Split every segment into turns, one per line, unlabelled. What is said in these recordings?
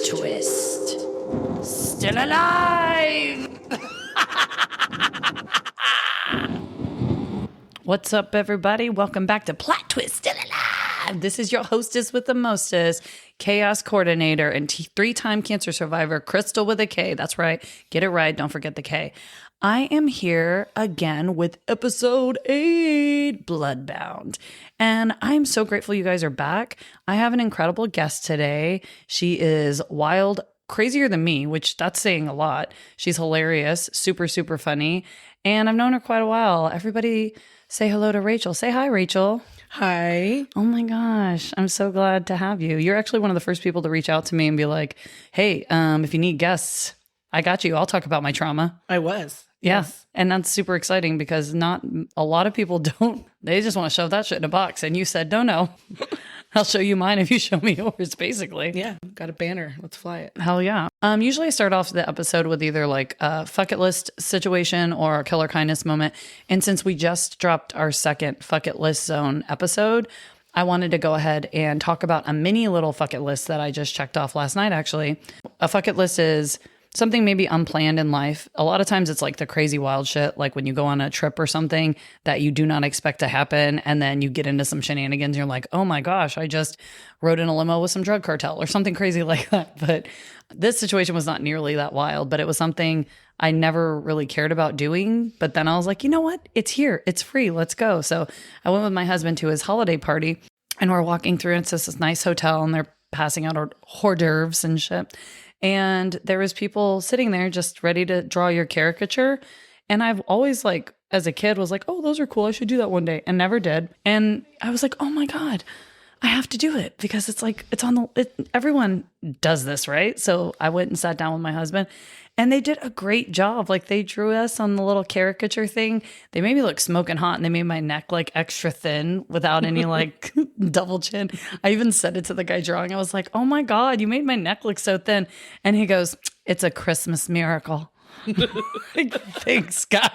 twist. Still alive. What's up, everybody? Welcome back to Plot Twist Still Alive. This is your hostess with the mostest, chaos coordinator, and three-time cancer survivor, Crystal with a K. That's right. Get it right. Don't forget the K. I am here again with episode 8, Bloodbound. And I'm so grateful you guys are back. I have an incredible guest today. She is wild, crazier than me, which that's saying a lot. She's hilarious, super, super funny. And I've known her quite a while. Everybody say hello to Rachel. Say hi, Rachel.
Hi.
Oh my gosh. I'm so glad to have you. You're actually one of the first people to reach out to me and be like, hey, if you need guests, I got you. I'll talk about my trauma.
I was.
Yeah.
Yes.
And that's super exciting because not a lot of people don't. They just want to shove that shit in a box. And you said, no. I'll show you mine if you show me yours, basically.
Yeah. Got a banner. Let's fly it.
Hell yeah. Usually I start off the episode with either like a fuck it list situation or a killer kindness moment. And since we just dropped our second fuck it list zone episode, I wanted to go ahead and talk about a mini little fuck it list that I just checked off last night, actually. A fuck it list is something maybe unplanned in life. A lot of times it's like the crazy wild shit, like when you go on a trip or something that you do not expect to happen, and then you get into some shenanigans and you're like, oh my gosh, I just rode in a limo with some drug cartel or something crazy like that. But this situation was not nearly that wild, but it was something I never really cared about doing. But then I was like, you know what? It's here. It's free. Let's go. So I went with my husband to his holiday party, and we're walking through, and it's this nice hotel, and they're passing out hors d'oeuvres and shit. And there was people sitting there just ready to draw your caricature. And I've always like, as a kid, was like, oh, those are cool. I should do that one day. And never did. And I was like, oh my God, I have to do it because it's like, everyone does this, right? So I went and sat down with my husband, and they did a great job. Like, they drew us on the little caricature thing. They made me look smoking hot, and they made my neck like extra thin without any like double chin. I even said it to the guy drawing. I was like, oh my God, you made my neck look so thin. And he goes, it's a Christmas miracle. Like, thanks, guy.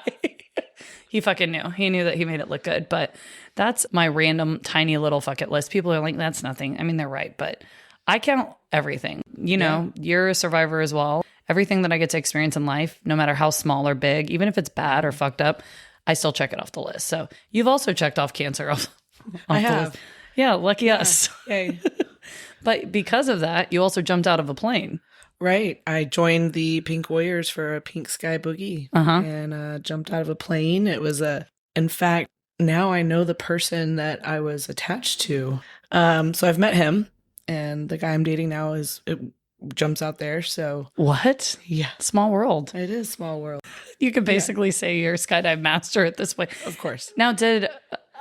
He fucking knew. He knew that he made it look good. But that's my random tiny little fuck it list. People are like, that's nothing. I mean, they're right. But I count everything. You know, You're a survivor as well. Everything that I get to experience in life, no matter how small or big, even if it's bad or fucked up, I still check it off the list. So you've also checked off cancer off
I
the
have.
list. Yeah, lucky us.
Yay.
But because of that, you also jumped out of a plane.
Right. I joined the Pink Warriors for a Pink Sky Boogie and jumped out of a plane. It was in fact, now I know the person that I was attached to. So I've met him, and the guy I'm dating now jumps out there. So
What?
yeah,
Small world.
it is small world.
You could basically say you're a skydive master at this point.
Of course.
Now,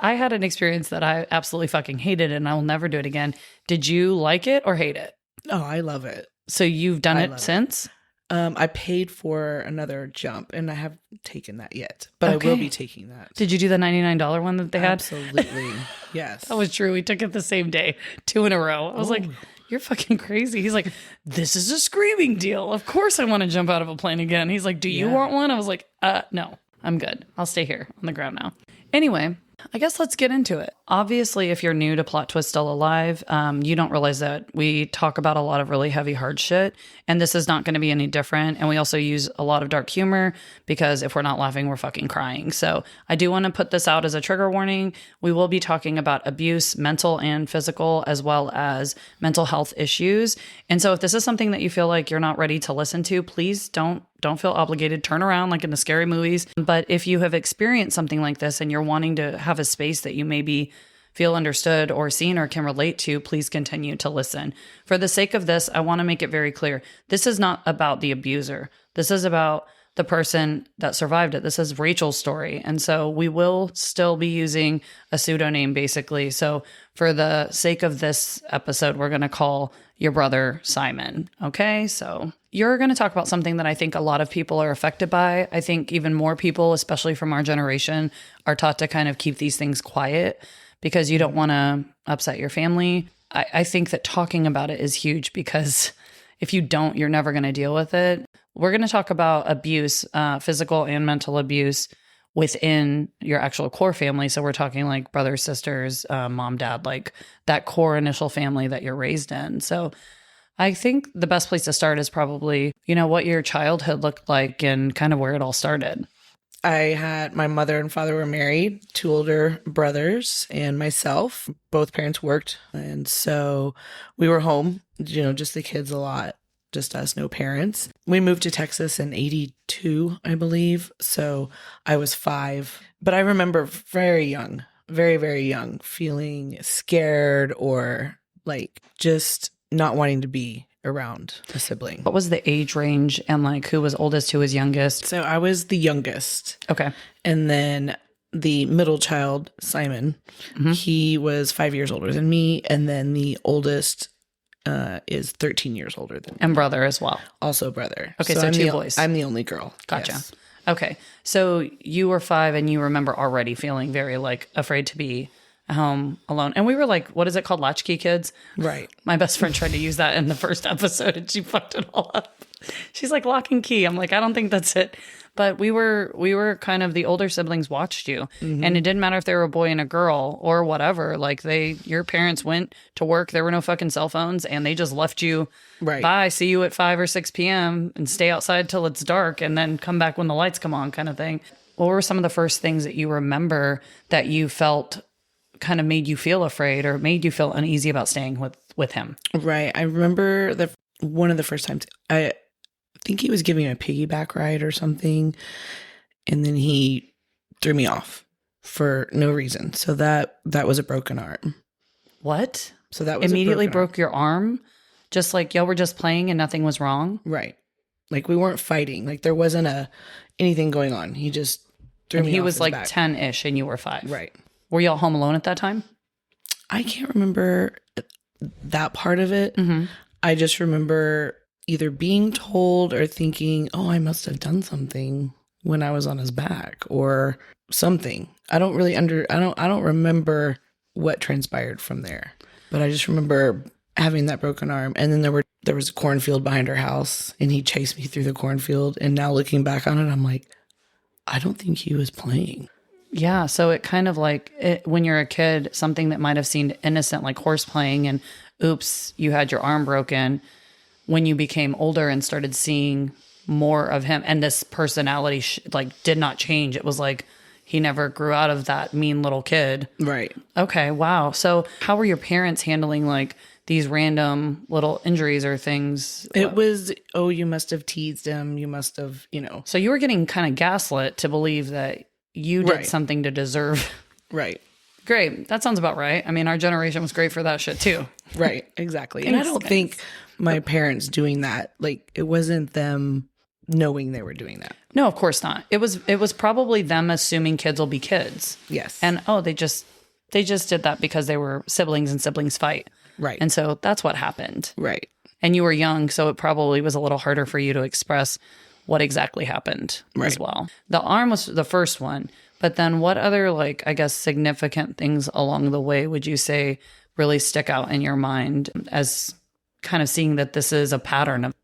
I had an experience that I absolutely fucking hated, and I will never do it again. Did you like it or hate it?
Oh, I love it.
So you've done
I
it
love
since?
I paid for another jump, and I haven't taken that yet, but
Okay.
I will be taking that.
Did you do the $99 one that they had?
Absolutely. Yes.
That was true. We took it the same day, 2 in a row. I was like,
Oh.
you're fucking crazy. He's like, this is a screaming deal. Of course I want to jump out of a plane again. He's like, do you
Yeah.
want one? I was like, no, I'm good. I'll stay here on the ground now. Anyway, I guess let's get into it. Obviously, if you're new to Plot Twist Still Alive, you don't realize that we talk about a lot of really heavy, hard shit, and this is not going to be any different. And we also use a lot of dark humor because if we're not laughing, we're fucking crying. So I do want to put this out as a trigger warning. We will be talking about abuse, mental and physical, as well as mental health issues. And so if this is something that you feel like you're not ready to listen to, please don't feel obligated. Turn around like in the scary movies. But if you have experienced something like this and you're wanting to have a space that you maybe feel understood or seen or can relate to, please continue to listen. For the sake of this, I want to make it very clear. This is not about the abuser. This is about the person that survived it. This is Rachel's story. And so we will still be using a pseudonym basically. So for the sake of this episode, we're going to call your brother Simon. Okay. So you're going to talk about something that I think a lot of people are affected by. I think even more people, especially from our generation, are taught to kind of keep these things quiet because you don't want to upset your family. I think that talking about it is huge because if you don't, you're never going to deal with it. We're going to talk about abuse, physical and mental abuse within your actual core family. So we're talking like brothers, sisters, mom, dad, like that core initial family that you're raised in. So I think the best place to start is probably, what your childhood looked like and kind of where it all started.
I had my mother and father were married, 2 older brothers, and myself. Both parents worked. And so we were home, just the kids a lot, just us, no parents. We moved to Texas in 82, I believe. So I was 5. But I remember very young, very, very young, feeling scared or like just not wanting to be around a sibling.
What was the age range and like who was oldest, who was youngest?
So I was the youngest.
Okay.
And then the middle child, Simon, he was 5 years older than me. And then the oldest is 13 years older than me.
And brother as well.
Also brother.
Okay, so
I'm
2 boys.
I'm the only girl.
Gotcha.
Yes.
Okay. So you were 5 and you remember already feeling very like afraid to be home alone. And we were like, what is it called? Latchkey kids?
Right.
My best friend tried to use that in the first episode and she fucked it all up. She's like, lock and key. I'm like, I don't think that's it. But we were kind of the older siblings watched you. And it didn't matter if they were a boy and a girl or whatever. Like your parents went to work. There were no fucking cell phones and they just left you.
Right.
Bye. See you at 5 or 6 p.m. and stay outside till it's dark and then come back when the lights come on kind of thing. What were some of the first things that you remember that you felt kind of made you feel afraid or made you feel uneasy about staying with him?
Right. I remember one of the first times I think he was giving a piggyback ride or something. And then he threw me off for no reason. So that was a broken arm.
What?
So that was
immediately
a broken
broke your arm? Just like y'all were just playing and nothing was wrong?
Right. Like we weren't fighting. Like there wasn't anything going on. He just threw
and
me
he
off
was
his
like
back.
10-ish and you were 5.
Right.
Were y'all home alone at that time?
I can't remember that part of it. I just remember either being told or thinking, oh, I must have done something when I was on his back or something. I don't really I don't remember what transpired from there. But I just remember having that broken arm. And then there was a cornfield behind our house and he chased me through the cornfield. And now looking back on it, I'm like, I don't think he was playing.
Yeah, so it kind of like when you're a kid, something that might have seemed innocent, like horse playing, and oops, you had your arm broken. When you became older and started seeing more of him, and this personality did not change. It was like he never grew out of that mean little kid.
Right.
Okay, wow. So how were your parents handling like these random little injuries or things?
It was, oh, you must have teased him. You must have,
So you were getting kind of gaslit to believe that you did something to deserve.
Right.
Great. That sounds about right. I mean, our generation was great for that shit too.
Right. Exactly. And I don't think my parents doing that, like it wasn't them knowing they were doing that.
No, of course not. It was probably them assuming kids will be kids.
Yes.
And they just did that because they were siblings and siblings fight.
Right.
And so that's what happened.
Right.
And you were young, so it probably was a little harder for you to express what exactly happened as well. The arm was the first one, but then what other, like, I guess, significant things along the way would you say really stick out in your mind as kind of seeing that this is a pattern of?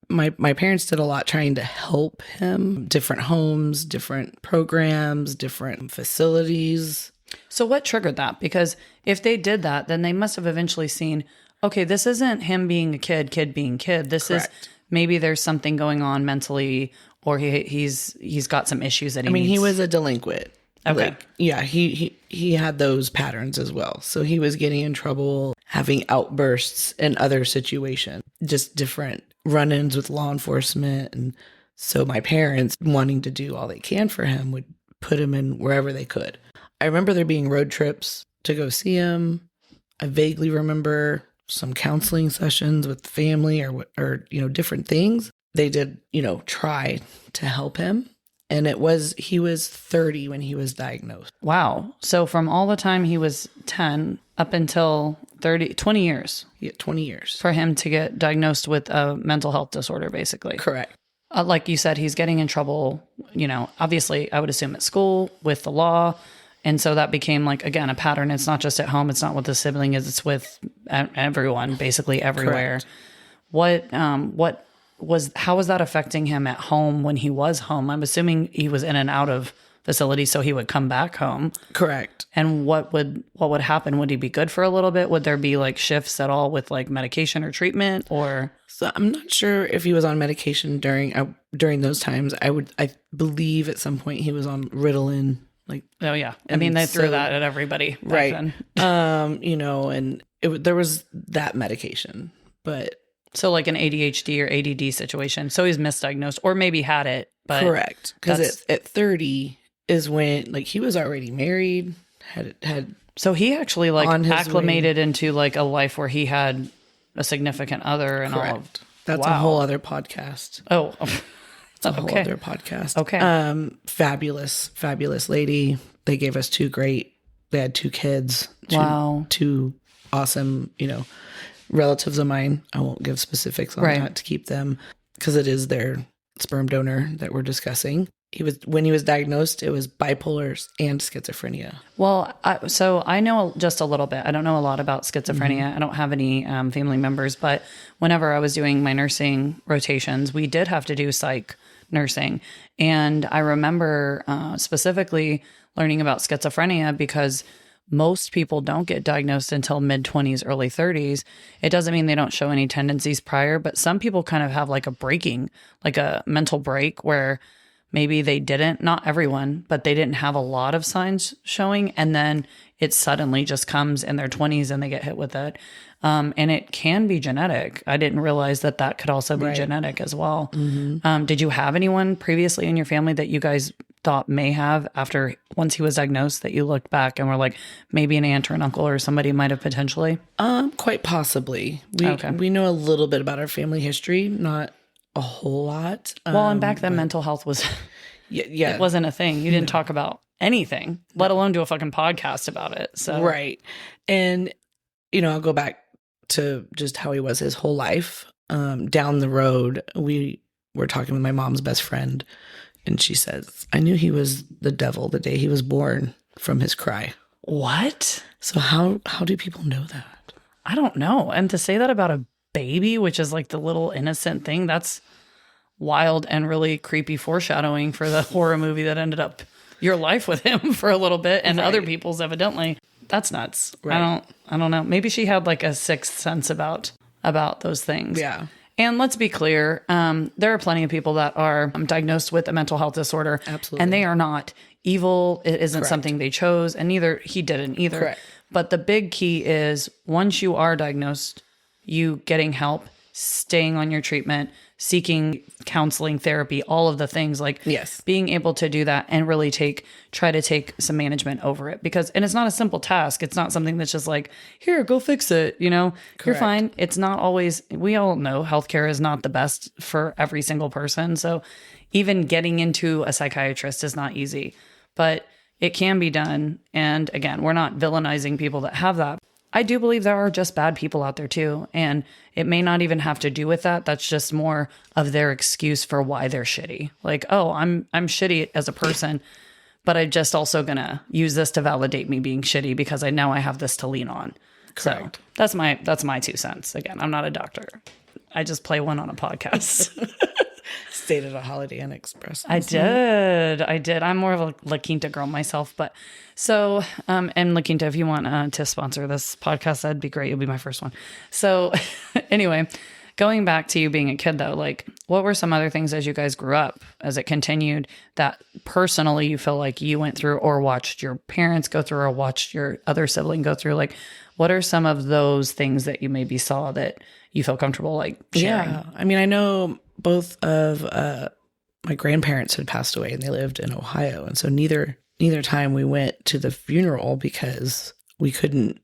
My parents did a lot trying to help him, different homes, different programs, different facilities.
So what triggered that? Because if they did that, then they must have eventually seen, okay, this isn't him being a kid being kid. This is maybe there's something going on mentally, or he's got some issues that he needs.
He was a delinquent.
Okay.
He had those patterns as well. So he was getting in trouble, having outbursts in other situations, just different run-ins with law enforcement. And so my parents, wanting to do all they can for him, would put him in wherever they could. I remember there being road trips to go see him. I vaguely remember some counseling sessions with family or different things. They did, try to help him. And he was 30 when he was diagnosed.
Wow. So from all the time he was 10 up until 20 years.
Yeah, 20 years.
For him to get diagnosed with a mental health disorder, basically.
Correct.
Like you said, he's getting in trouble, obviously I would assume at school with the law. And so that became like, again, a pattern. It's not just at home. It's not with the sibling. It's with everyone, basically everywhere. Correct. How was that affecting him at home when he was home? I'm assuming he was in and out of facility, so he would come back home.
Correct.
And what would happen? Would he be good for a little bit? Would there be like shifts at all with like medication or treatment, or?
So I'm not sure if he was on medication during those times. I believe at some point he was on Ritalin. Like,
oh yeah, I mean they threw that at everybody back
right
then.
You know, and there was that medication, but
so like an ADHD or ADD situation. So he's misdiagnosed, or maybe had it. But
correct, because at 30 is when like he was already married, had.
So he actually like acclimated into like a life where he had a significant other and
correct.
all of.
That's a whole other podcast.
Oh.
It's a whole other podcast.
Okay.
Fabulous lady. They gave us they had 2 kids. Two awesome, you know, relatives of mine. I won't give specifics on that to keep them, because it is their sperm donor that we're discussing. When he was diagnosed, it was bipolar and schizophrenia.
Well, so I know just a little bit. I don't know a lot about schizophrenia. Mm-hmm. I don't have any family members, but whenever I was doing my nursing rotations, we did have to do psych nursing. And I remember specifically learning about schizophrenia because most people don't get diagnosed until mid-20s, early 30s. It doesn't mean they don't show any tendencies prior, but some people kind of have like a mental break where maybe they didn't, not everyone, but they didn't have a lot of signs showing. And then it suddenly just comes in their 20s and they get hit with it. And it can be genetic. I didn't realize that could also be genetic as well. Mm-hmm. Did you have anyone previously in your family that you guys thought may have once he was diagnosed, that you looked back and were like, maybe an aunt or an uncle or somebody might have potentially?
Quite possibly. We know a little bit about our family history, not a whole lot.
Well, and back then mental health was, it wasn't a thing. You didn't talk about anything, let alone do a fucking podcast about it. So
right. And, you know, I'll go back to just how he was his whole life. Down the road, we were talking with my mom's best friend, and she says, I knew he was the devil the day he was born from his cry.
What?
So how do people know that?
I don't know. And to say that about a baby, which is like the little innocent thing, that's wild and really creepy foreshadowing for the horror movie that ended up your life with him for a little bit, and other people's evidently. That's nuts. Right. I don't know. Maybe she had like a sixth sense about those things.
Yeah.
And let's be clear, there are plenty of people that are diagnosed with a mental health disorder.
Absolutely.
And they are not evil. It isn't something they chose, and he didn't either.
Correct.
But the big key is once you are diagnosed, you getting help, staying on your treatment, seeking counseling, therapy, all of the things, like being able to do that and really try to take some management over it, and it's not a simple task. It's not something that's just like, here, go fix it. You know, You're fine. It's not always, we all know healthcare is not the best for every single person. So even getting into a psychiatrist is not easy, but it can be done. And again, we're not villainizing people that have that. I do believe there are just bad people out there too. And it may not even have to do with that. That's just more of their excuse for why they're shitty. Like, oh, I'm shitty as a person, but I'm just also going to use this to validate me being shitty because I know I have this to lean on.
Correct.
So that's my 2 cents. Again, I'm not a doctor. I just play one on a podcast.
Stayed at a Holiday Inn Express.
I did. I'm more of a La Quinta girl myself, but so, and La Quinta, if you want to sponsor this podcast, that'd be great. You'll be my first one. So anyway, going back to you being a kid though, like what were some other things as you guys grew up, as it continued, that personally you feel like you went through or watched your parents go through or watched your other sibling go through? Like, what are some of those things that you maybe saw that you feel comfortable like sharing?
Yeah. I mean, I know both of my grandparents had passed away and they lived in Ohio. And so neither time we went to the funeral because we couldn't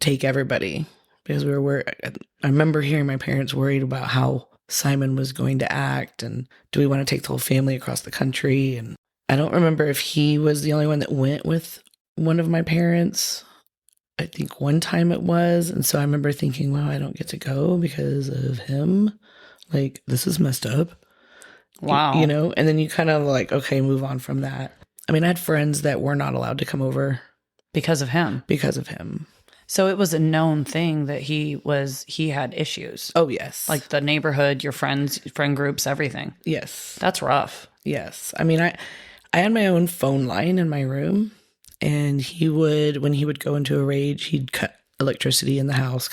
take everybody, because we were I remember hearing my parents worried about how Simon was going to act, and do we want to take the whole family across the country? And I don't remember if he was the only one that went with one of my parents. I think one time it was. And so I remember thinking, wow, I don't get to go because of him. Like, this is messed up.
Wow.
You know, and then you kind of like, okay, move on from that. I mean, I had friends that were not allowed to come over.
Because of him?
Because of him.
So it was a known thing that he had issues.
Oh, yes.
Like the neighborhood, your friends, friend groups, everything.
Yes.
That's rough.
Yes. I mean, I had my own phone line in my room, and when he would go into a rage, he'd cut electricity in the house,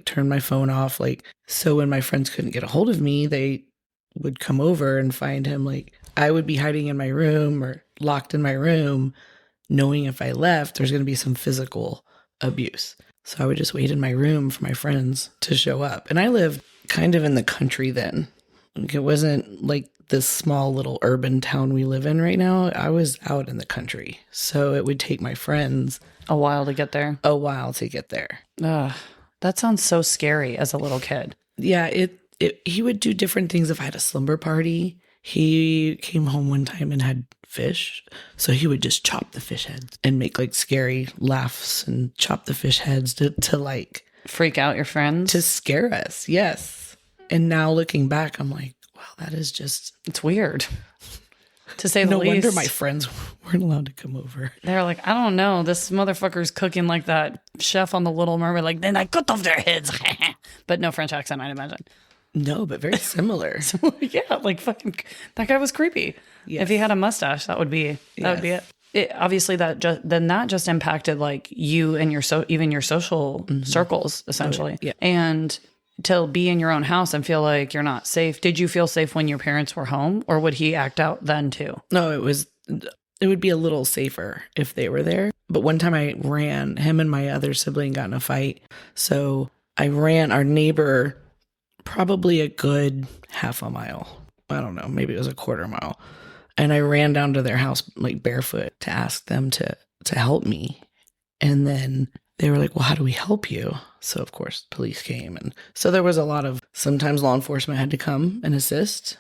turn my phone off. Like, so when my friends couldn't get a hold of me, they would come over and find him. Like, I would be hiding in my room or locked in my room, knowing if I left, there's going to be some physical abuse. So I would just wait in my room for my friends to show up. And I lived kind of in the country then. Like, it wasn't like this small little urban town we live in right now. I was out in the country. So it would take my friends
a while to get there. Ugh, that sounds so scary as a little kid.
Yeah, he would do different things if I had a slumber party. He came home one time and had fish. So he would just chop the fish heads and make like scary laughs and chop the fish heads to like
freak out your friends,
to scare us. Yes. And now looking back, I'm like, wow, that is just,
it's weird to say the least.
No wonder my friends weren't allowed to come over.
They're like, I don't know, this motherfucker's cooking like that chef on The Little Mermaid. Like, then I cut off their heads. But no French accent, I'd imagine.
No, but very similar.
Yeah, like fucking that guy was creepy. Yes. If he had a mustache, that would be it. Obviously, that just impacted like you and even your social circles essentially.
Yeah.
And to be in your own house and feel like you're not safe. Did you feel safe when your parents were home, or would he act out then too?
No, it would be a little safer if they were there. But one time I ran, him and my other sibling got in a fight. So I ran our neighbor probably a good half a mile. I don't know, maybe it was a quarter mile. And I ran down to their house like barefoot to ask them to help me. And then they were like, well, how do we help you? So of course police came. And so there was a lot of, sometimes law enforcement had to come and assist.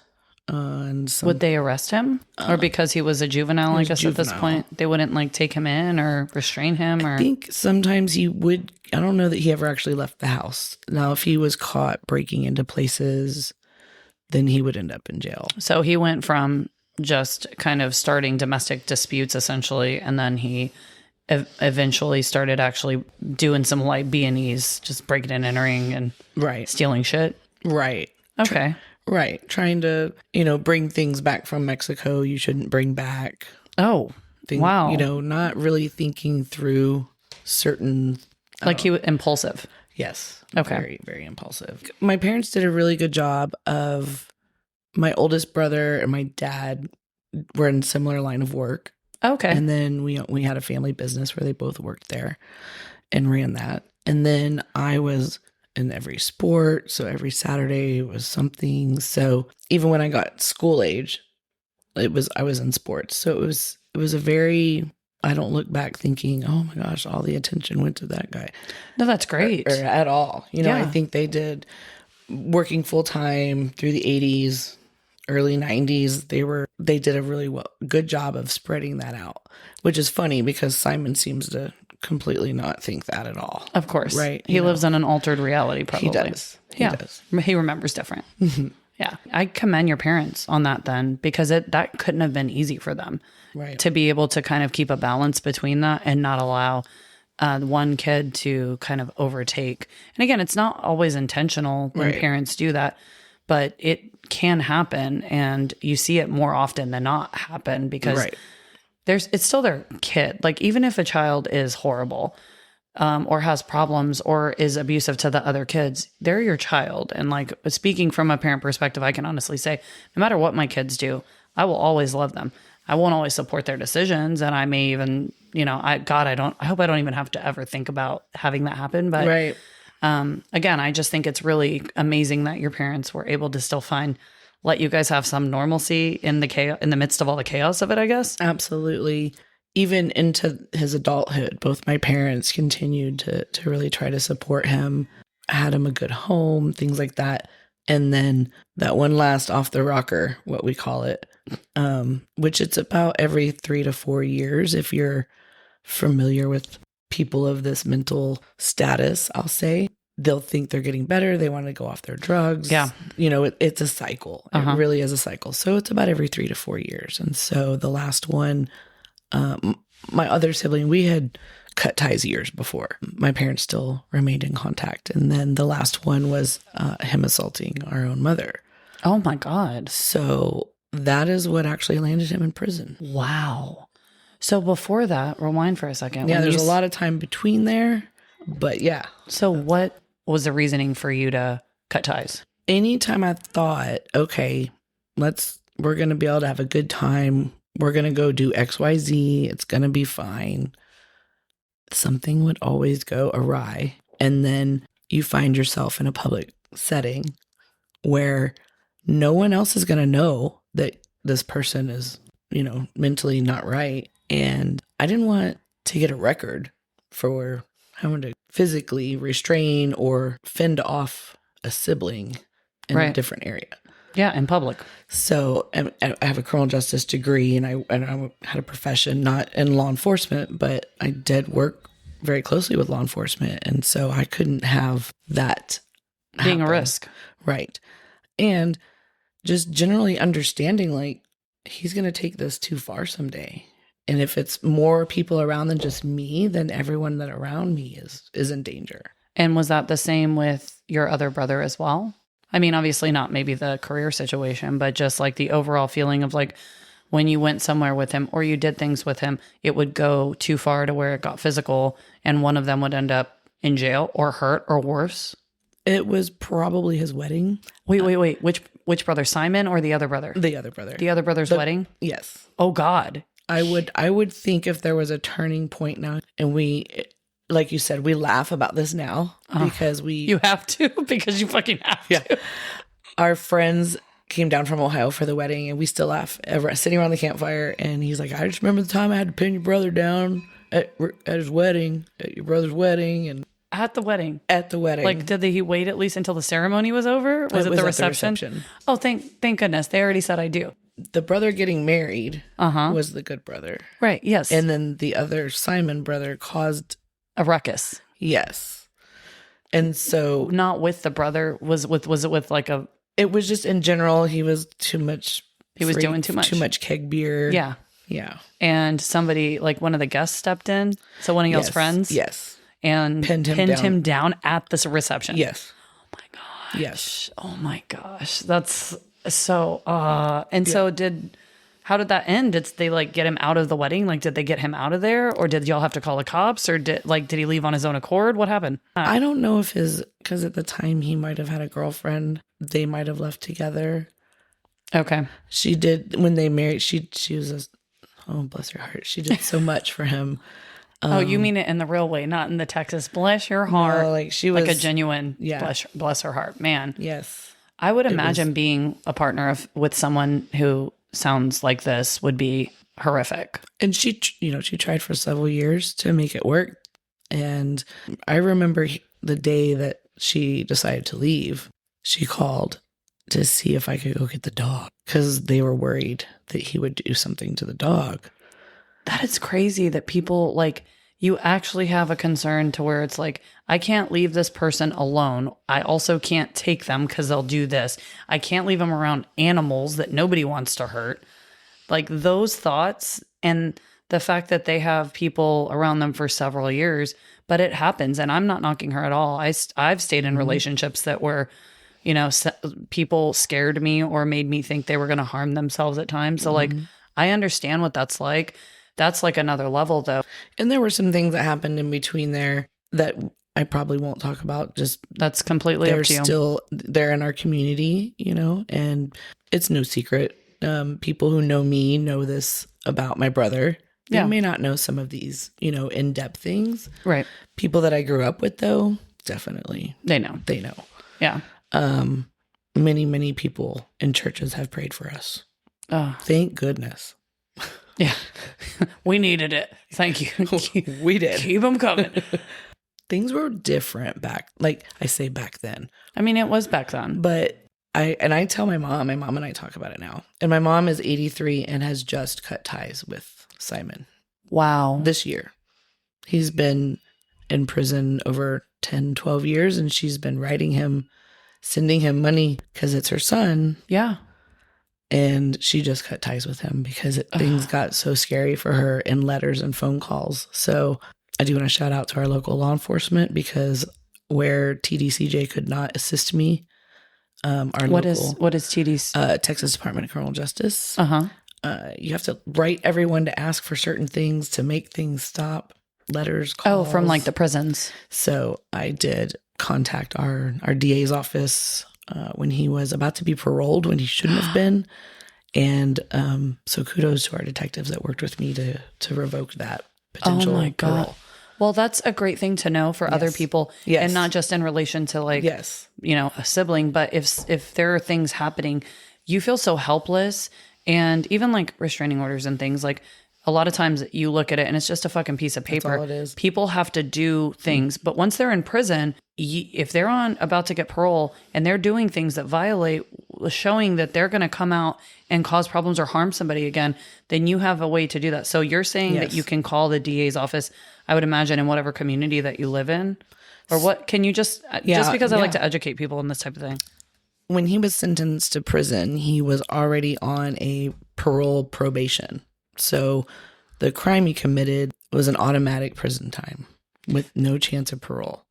Would they arrest him? Or because he was a juvenile, I guess juvenile. At this point, they wouldn't like take him in or restrain him? Or I
think sometimes he would. I don't know that he ever actually left the house. Now, if he was caught breaking into places, then he would end up in jail.
So he went from just kind of starting domestic disputes essentially, and then he eventually started actually doing some light B&Es, just breaking and entering and stealing shit.
Right.
Okay.
Right. Trying to, bring things back from Mexico you shouldn't bring back.
Oh, wow.
Not really thinking through certain...
Like he was impulsive.
Yes.
Okay.
Very, very impulsive. My parents did a really good job of... My oldest brother and my dad were in a similar line of work.
Okay.
And then we had a family business where they both worked there and ran that. And then I was in every sport. So every Saturday was something. So even when I got school age, I was in sports. So it was a very, I don't look back thinking, oh my gosh, all the attention went to that guy.
No, that's great.
Or at all. I think they did working full time through the 80s, early 90s. They did a really good job of spreading that out, which is funny because Simon seems to completely not think that at all.
Of course.
Right.
He lives in an altered reality, probably.
He does. He does.
He remembers different. Yeah. I commend your parents on that then, because that couldn't have been easy for them.
Right.
To be able to kind of keep a balance between that and not allow one kid to kind of overtake. And again, it's not always intentional when parents do that, but it can happen, and you see it more often than not happen because it's still their kid. Like, even if a child is horrible or has problems or is abusive to the other kids, they're your child. And like, speaking from a parent perspective, I can honestly say, no matter what my kids do, I will always love them. I won't always support their decisions. And I may even, I hope I don't even have to ever think about having that happen. But again, I just think it's really amazing that your parents were able to still let you guys have some normalcy in the chaos, in the midst of all the chaos of it, I guess.
Absolutely. Even into his adulthood, both my parents continued to really try to support him, had him a good home, things like that. And then that one last off the rocker, what we call it, which it's about every 3 to 4 years. If you're familiar with people of this mental status, I'll say, they'll think they're getting better. They want to go off their drugs.
Yeah.
It's a cycle. It really is a cycle. So it's about every 3 to 4 years. And so the last one, my other sibling, we had cut ties years before. My parents still remained in contact. And then the last one was him assaulting our own mother.
Oh my God.
So that is what actually landed him in prison.
Wow. So before that, rewind for a second.
Yeah, there's a lot of time between there, but yeah.
So what was the reasoning for you to cut ties?
Anytime I thought, okay, we're going to be able to have a good time. We're going to go do XYZ. It's going to be fine. Something would always go awry. And then you find yourself in a public setting where no one else is going to know that this person is, mentally not right. And I didn't want to get a record for having to physically restrain or fend off a sibling in a different area.
Yeah, in public.
So I have a criminal justice degree, and I had a profession not in law enforcement, but I did work very closely with law enforcement, and so I couldn't have that
being
happen.
A risk.
Right. And just generally understanding, like, he's going to take this too far someday. And if it's more people around than just me, then everyone that around me is in danger.
And was that the same with your other brother as well? I mean, obviously not maybe the career situation, but just like the overall feeling of like when you went somewhere with him or you did things with him, it would go too far to where it got physical and one of them would end up in jail or hurt or worse.
It was probably his wedding.
Wait. Which brother, Simon or the other brother?
The other brother.
The other brother's wedding?
Yes.
Oh, God.
I would think if there was a turning point now, and we, like you said, we laugh about this now because
You have to, because you fucking have to.
Our friends came down from Ohio for the wedding, and we still laugh. Sitting around the campfire, and he's like, I just remember the time I had to pin your brother down at his wedding, at your brother's wedding. And
At the wedding.
Like,
did he wait at least until the ceremony was over? Was it the reception? Oh, thank goodness. They already said I do.
The brother getting married was the good brother.
Right, yes.
And then the other Simon brother caused
a ruckus.
Yes. And so
not with the brother, was it with like a...
It was just in general, he was too much.
He was doing too much.
Too much keg beer.
Yeah.
Yeah.
And somebody, like one of the guests stepped in. So one of y'all's friends.
Yes.
And pinned him down at this reception.
Yes.
Oh my gosh.
Yes.
Oh my gosh. That's so, so how did that end? Did they like get him out of the wedding? Like, did they get him out of there, or did y'all have to call the cops, or did he leave on his own accord? What happened?
I don't know if because at the time he might have had a girlfriend. They might have left together.
Okay.
She did, when they married, she was oh, bless her heart. She did so much for him.
Oh, you mean it in the real way, not in the Texas. Bless your heart.
No, like she was
like a genuine, bless her heart, man.
Yes.
I would imagine being a partner with someone who sounds like this would be horrific.
And she tried for several years to make it work. And I remember the day that she decided to leave, she called to see if I could go get the dog because they were worried that he would do something to the dog.
That is crazy that people like you actually have a concern to where it's like, I can't leave this person alone. I also can't take them because they'll do this. I can't leave them around animals that nobody wants to hurt. Like those thoughts and the fact that they have people around them for several years, but it happens. And I'm not knocking her at all. I've stayed in relationships that were, people scared me or made me think they were going to harm themselves at times. So like, I understand what that's like. That's like another level though.
And there were some things that happened in between there that I probably won't talk about. Just
that's completely up to you.
They're in our community, and it's no secret. People who know me know this about my brother. They may not know some of these, in-depth things. Right. People that I grew up with though, definitely.
They know. Yeah.
Many, many people in churches have prayed for us. Oh. Thank goodness.
Yeah. We needed it. Thank you.
We did.
Keep them coming.
Things were different back then.
I mean, it was back then.
But I tell my mom and I talk about it now. And my mom is 83 and has just cut ties with Simon.
Wow.
This year. He's been in prison over 10, 12 years, and she's been writing him, sending him money because it's her son.
Yeah.
And she just cut ties with him because things got so scary for her in letters and phone calls. So I do want to shout out to our local law enforcement because where TDCJ could not assist me, Our
What
local,
is TD's?
Texas Department of Criminal Justice.
Uh-huh.
You have to write everyone to ask for certain things to make things stop. Letters, calls.
Oh, from like the prisons.
So I did contact our DA's office when he was about to be paroled, when he shouldn't have been. And so kudos to our detectives that worked with me to revoke that potential parole.
Well, that's a great thing to know for other people.
Yes.
And not just in relation to like, you know, a sibling, but if there are things happening, you feel so helpless. And even like restraining orders and things, like a lot of times you look at it and it's just a fucking piece of paper.
That's all it is.
People have to do things. But once they're in prison, if they're about to get parole and they're doing things that violate, showing that they're going to come out and cause problems or harm somebody again, then you have a way to do that. So you're saying that you can call the DA's office, I would imagine, in whatever community that you live in? Or what? Can you just because I like to educate people on this type of thing.
When he was sentenced to prison, he was already on a parole probation. So the crime he committed was an automatic prison time with no chance of parole.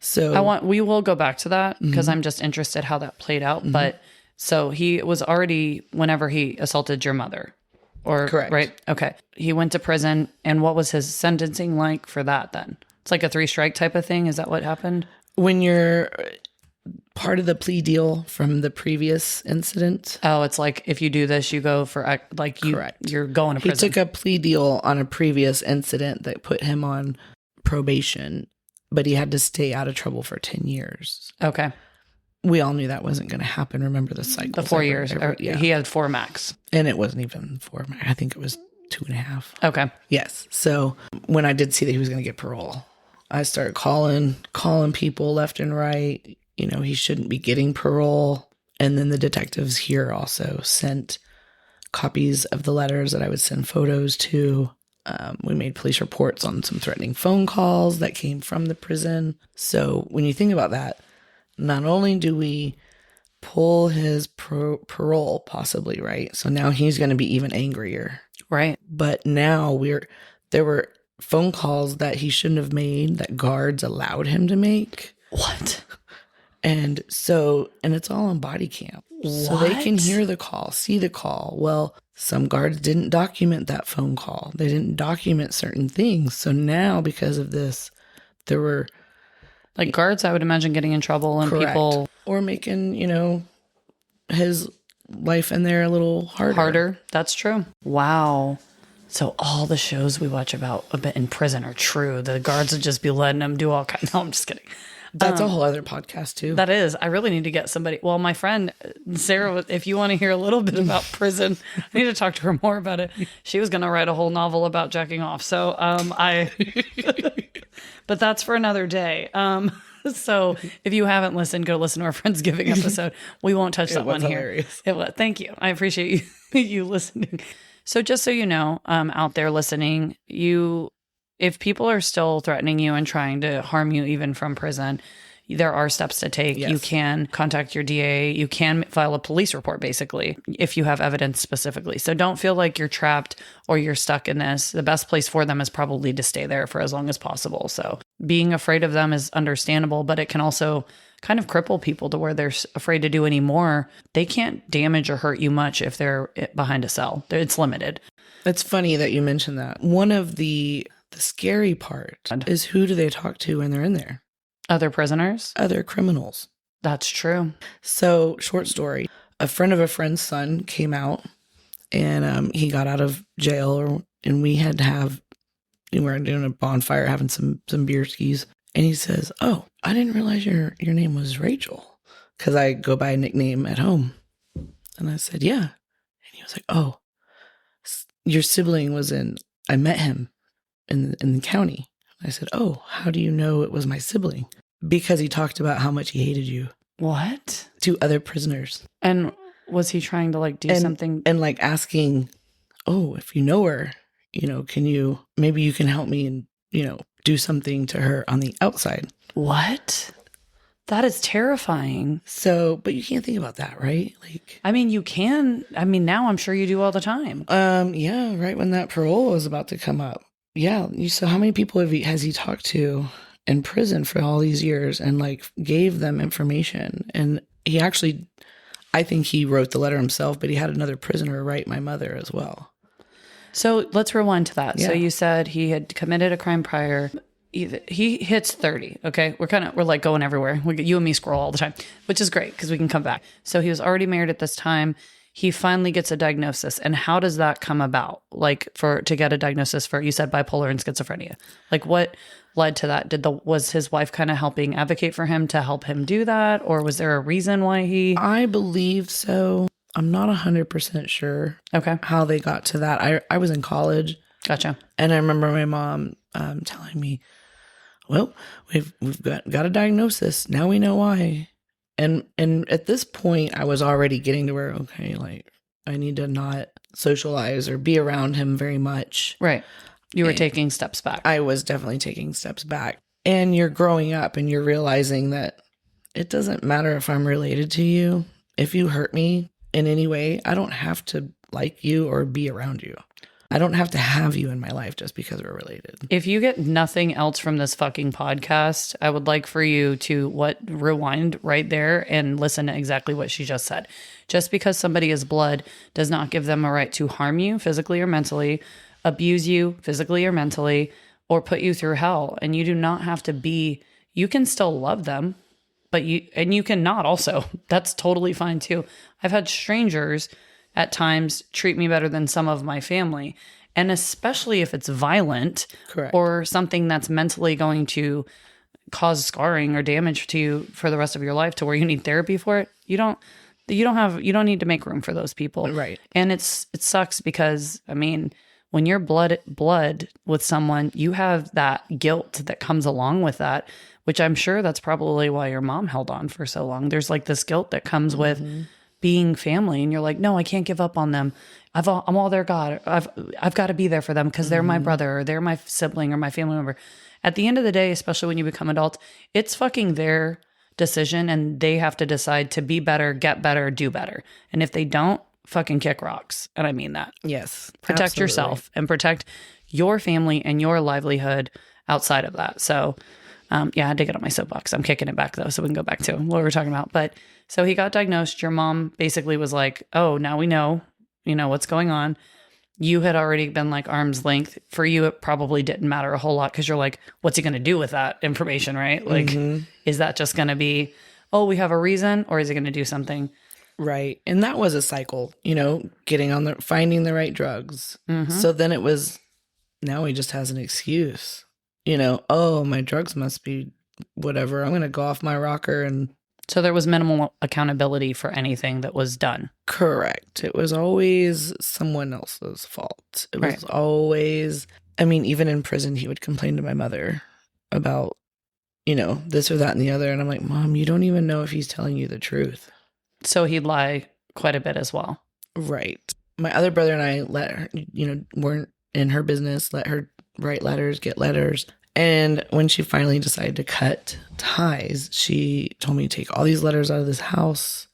So
we will go back to that because I'm just interested how that played out. But so he was already, whenever he assaulted your mother, or
correct,
right? Okay. He went to prison, and what was his sentencing like for that then? It's like a 3-strike type of thing. Is that what happened?
When you're part of the plea deal from the previous incident.
Oh, it's like if you do this, you go for like you're going to prison.
He took a plea deal on a previous incident that put him on probation, but he had to stay out of trouble for 10 years.
Okay.
We all knew that wasn't going to happen. Remember the cycle?
The 4 years. He had 4 max.
And it wasn't even 4 max. I think it was 2.5.
Okay.
Yes. So when I did see that he was going to get parole, I started calling people left and right. You know, he shouldn't be getting parole. And then the detectives here also sent copies of the letters that I would send photos to. We made police reports on some threatening phone calls that came from the prison. So when you think about that, not only do we pull his parole possibly, right? So now he's going to be even angrier.
Right.
But now there were phone calls that he shouldn't have made that guards allowed him to make.
What?
And it's all on body cam. So they can hear the call, see the call. Well, some guards didn't document that phone call. They didn't document certain things. So now because of this, there were
like guards, I would imagine, getting in trouble and people
or making, his life in there a little harder.
That's true. Wow. So all the shows we watch about a bit in prison are true. The guards would just be letting them do all kinds. No, I'm just kidding.
That's a whole other podcast too.
That is. I really need to get somebody. Well, my friend Sarah, if you want to hear a little bit about prison, I need to talk to her more about it. She was going to write a whole novel about jacking off. So but that's for another day. So if you haven't listened, go listen to our Friendsgiving episode. We won't touch that one here. It was. Thank you. I appreciate you listening. So just so you know, out there listening, if people are still threatening you and trying to harm you even from prison, there are steps to take. Yes. You can contact your DA. You can file a police report, basically, if you have evidence specifically. So don't feel like you're trapped or you're stuck in this. The best place for them is probably to stay there for as long as possible. So being afraid of them is understandable, but it can also kind of cripple people to where they're afraid to do any more. They can't damage or hurt you much if they're behind a cell. It's limited.
It's funny that you mentioned that. One of the scary part is, who do they talk to when they're in there?
Other prisoners?
Other criminals.
That's true.
So, short story. A friend of a friend's son came out and he got out of jail and we were doing a bonfire, having some beer skis. And he says, "Oh, I didn't realize your name was Rachel." Because I go by a nickname at home. And I said, "Yeah." And he was like, "Oh, your sibling I met him in the county." I said, "Oh, how do you know it was my sibling?" Because he talked about how much he hated you.
What?
To other prisoners.
And was he trying to do something?
And asking, "Oh, if you know her, maybe you can help me and, do something to her on the outside."
What? That is terrifying.
So, but you can't think about that, right?
You can. Now I'm sure you do all the time.
Yeah, right when that parole was about to come up. Yeah. So how many people has he talked to in prison for all these years and gave them information? And he actually, I think he wrote the letter himself, but he had another prisoner write my mother as well.
So let's rewind to that.
Yeah.
So you said he had committed a crime prior. He hits 30. Okay. We're like going everywhere. You and me scroll all the time, which is great because we can come back. So he was already married at this time. He finally gets a diagnosis. And how does that come about? Like to get a diagnosis for, you said bipolar and schizophrenia. Like what led to that? Was his wife kind of helping advocate for him to help him do that? Or was there a reason why he?
I believe so. I'm not 100% sure.
Okay.
How they got to that. I was in college.
Gotcha.
And I remember my mom telling me, well, we've got a diagnosis. Now we know why. And at this point, I was already getting to where, okay, like I need to not socialize or be around him very much.
Right. You were taking steps back.
I was definitely taking steps back. And you're growing up and you're realizing that it doesn't matter if I'm related to you. If you hurt me in any way, I don't have to like you or be around you. I don't have to have you in my life just because we're related.
If you get nothing else from this fucking podcast, I would like for you to rewind right there and listen to exactly what she just said. Just because somebody is blood does not give them a right to harm you physically or mentally, abuse you physically or mentally, or put you through hell. And you do not have to be, you can still love them, but you cannot also. That's totally fine too. I've had strangers at times treat me better than some of my family. And especially if it's violent.
Correct.
Or something that's mentally going to cause scarring or damage to you for the rest of your life to where you need therapy for it. You don't need to make room for those people.
Right.
And it sucks because, I mean, when you're blood with someone, you have that guilt that comes along with that, which I'm sure that's probably why your mom held on for so long. There's like this guilt that comes with being family, and you're like, no, I can't give up on them. I'm all their God. I've got to be there for them because they're my brother or they're my sibling or my family member. At the end of the day, especially when you become adults, it's fucking their decision, and they have to decide to be better, get better, do better. And if they don't, fucking kick rocks. And I mean that.
Yes.
Protect
absolutely.
yourself and protect your family and your livelihood outside of that. So, I had to get on my soapbox. I'm kicking it back though, so we can go back to what we were talking about. But so he got diagnosed. Your mom basically was like, oh, now we know, what's going on. You had already been like arm's length. For you, it probably didn't matter a whole lot because you're like, what's he going to do with that information, right? Like, is that just going to be, oh, we have a reason, or is he going to do something?
Right. And that was a cycle, finding the right drugs. So then it was, now he just has an excuse, oh, my drugs must be whatever. I'm going to go off my rocker. And
so there was minimal accountability for anything that was done.
Correct. It was always someone else's fault. It was always, even in prison, he would complain to my mother about, this or that and the other. And I'm like, Mom, you don't even know if he's telling you the truth.
So he'd lie quite a bit as well.
Right. My other brother and I let her, weren't in her business, let her write letters, get letters. And when she finally decided to cut ties, she told me to take all these letters out of this house.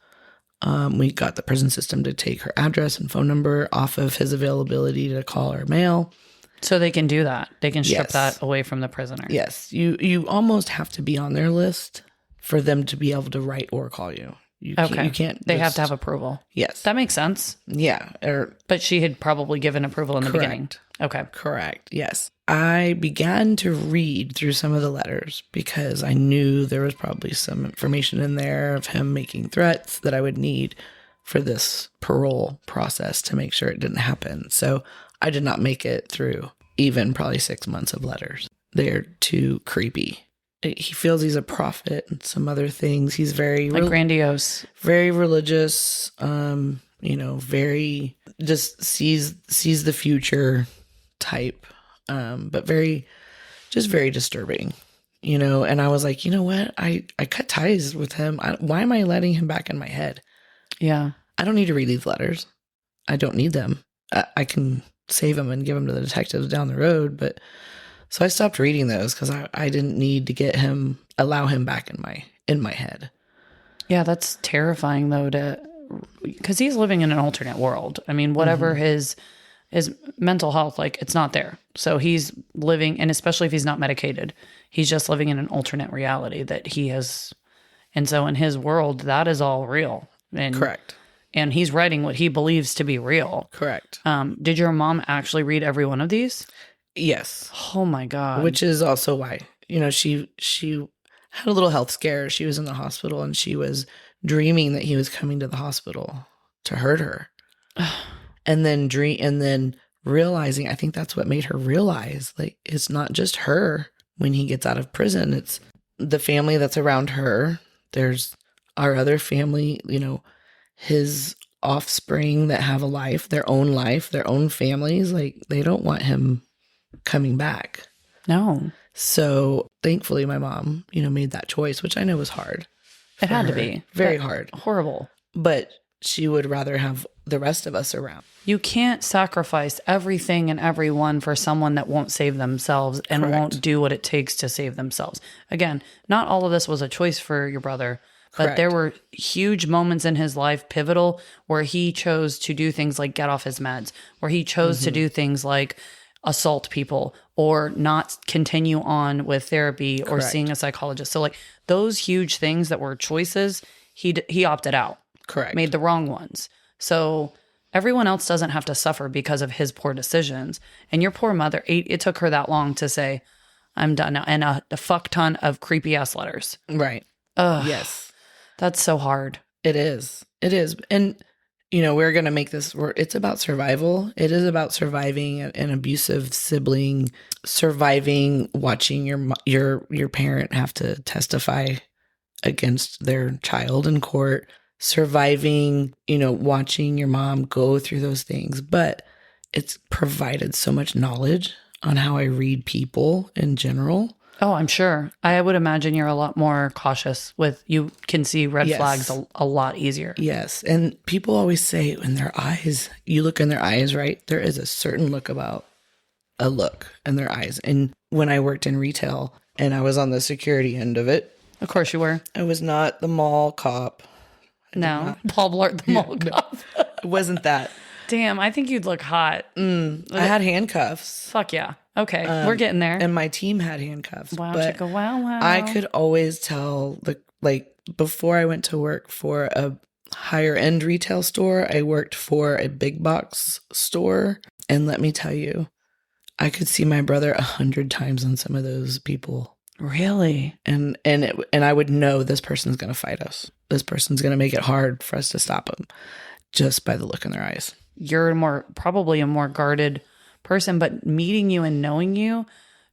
We got the prison system to take her address and phone number off of his availability to call or mail.
So they can do that. They can strip that away from the prisoner.
Yes. You almost have to be on their list for them to be able to write or call you. You can't.
They have to have approval.
Yes.
That makes sense.
Yeah.
But she had probably given approval in the beginning. Okay.
Correct. Yes. I began to read through some of the letters because I knew there was probably some information in there of him making threats that I would need for this parole process to make sure it didn't happen. So I did not make it through even probably 6 months of letters. They're too creepy. He feels he's a prophet and some other things. He's very
grandiose,
very religious. Very just sees the future type, but very disturbing. And I was like, you know what? I cut ties with him. Why am I letting him back in my head? Yeah, I don't need to read these letters. I don't need them. I can save them and give them to the detectives down the road, but. So I stopped reading those because I didn't need to allow him back in my head. Yeah, that's terrifying though, because he's living in an alternate world. I mean, whatever his mental health, like it's not there. So he's living, and especially if he's not medicated, he's just living in an alternate reality that he has
And so in his world, that is all real. And,
Correct.
And he's writing what he believes to be real.
Correct.
Did your mom actually read every one of these?
Yes.
Oh my God.
Which is also why, she had a little health scare. She was in the hospital and she was dreaming that he was coming to the hospital to hurt her. and then realizing, I think that's what made her realize, like, it's not just her when he gets out of prison. It's the family that's around her. There's our other family, his offspring that have a life, their own families. Like, they don't want him coming back.
No.
So thankfully my mom, made that choice, which I know was hard.
It had to be.
Very hard.
Horrible.
But she would rather have the rest of us around.
You can't sacrifice everything and everyone for someone that won't save themselves and
Correct.
won't do what it takes to save themselves. Again, not all of this was a choice for your brother, but
Correct.
there were huge moments in his life, pivotal, where he chose to do things like get off his meds, where he chose to do things like assault people or not continue on with therapy or
Correct.
seeing a psychologist. So like those huge things that were choices, he opted out.
Correct.
Made the wrong ones. So everyone else doesn't have to suffer because of his poor decisions. And your poor mother, it took her that long to say, I'm done now. And a fuck ton of creepy ass letters.
Right.
Ugh,
Yes.
that's so hard.
It is. It is. And, we're going to make this, it's about survival. It is about surviving an abusive sibling, surviving watching your parent have to testify against their child in court, surviving, watching your mom go through those things. But it's provided so much knowledge on how I read people in general.
Oh, I'm sure. I would imagine you're a lot more cautious you can see red
Yes.
flags a lot easier.
Yes. And people always say in their eyes, you look in their eyes, right? There is a certain look in their eyes. And when I worked in retail and I was on the security end of it,
Of course you were.
I was not the mall cop.
No. Paul Blart, the mall cop.
It wasn't that.
Damn, I think you'd look hot.
I had handcuffs.
Fuck yeah. Okay, we're getting there.
And my team had handcuffs.
Wow,
but
chicka, wow.
I could always tell before I went to work for a higher end retail store, I worked for a big box store. And let me tell you, I could see my brother 100 times in some of those people.
Really?
And I would know this person's going to fight us. This person's going to make it hard for us to stop them just by the look in their eyes.
You're probably a more guarded person, but meeting you and knowing you,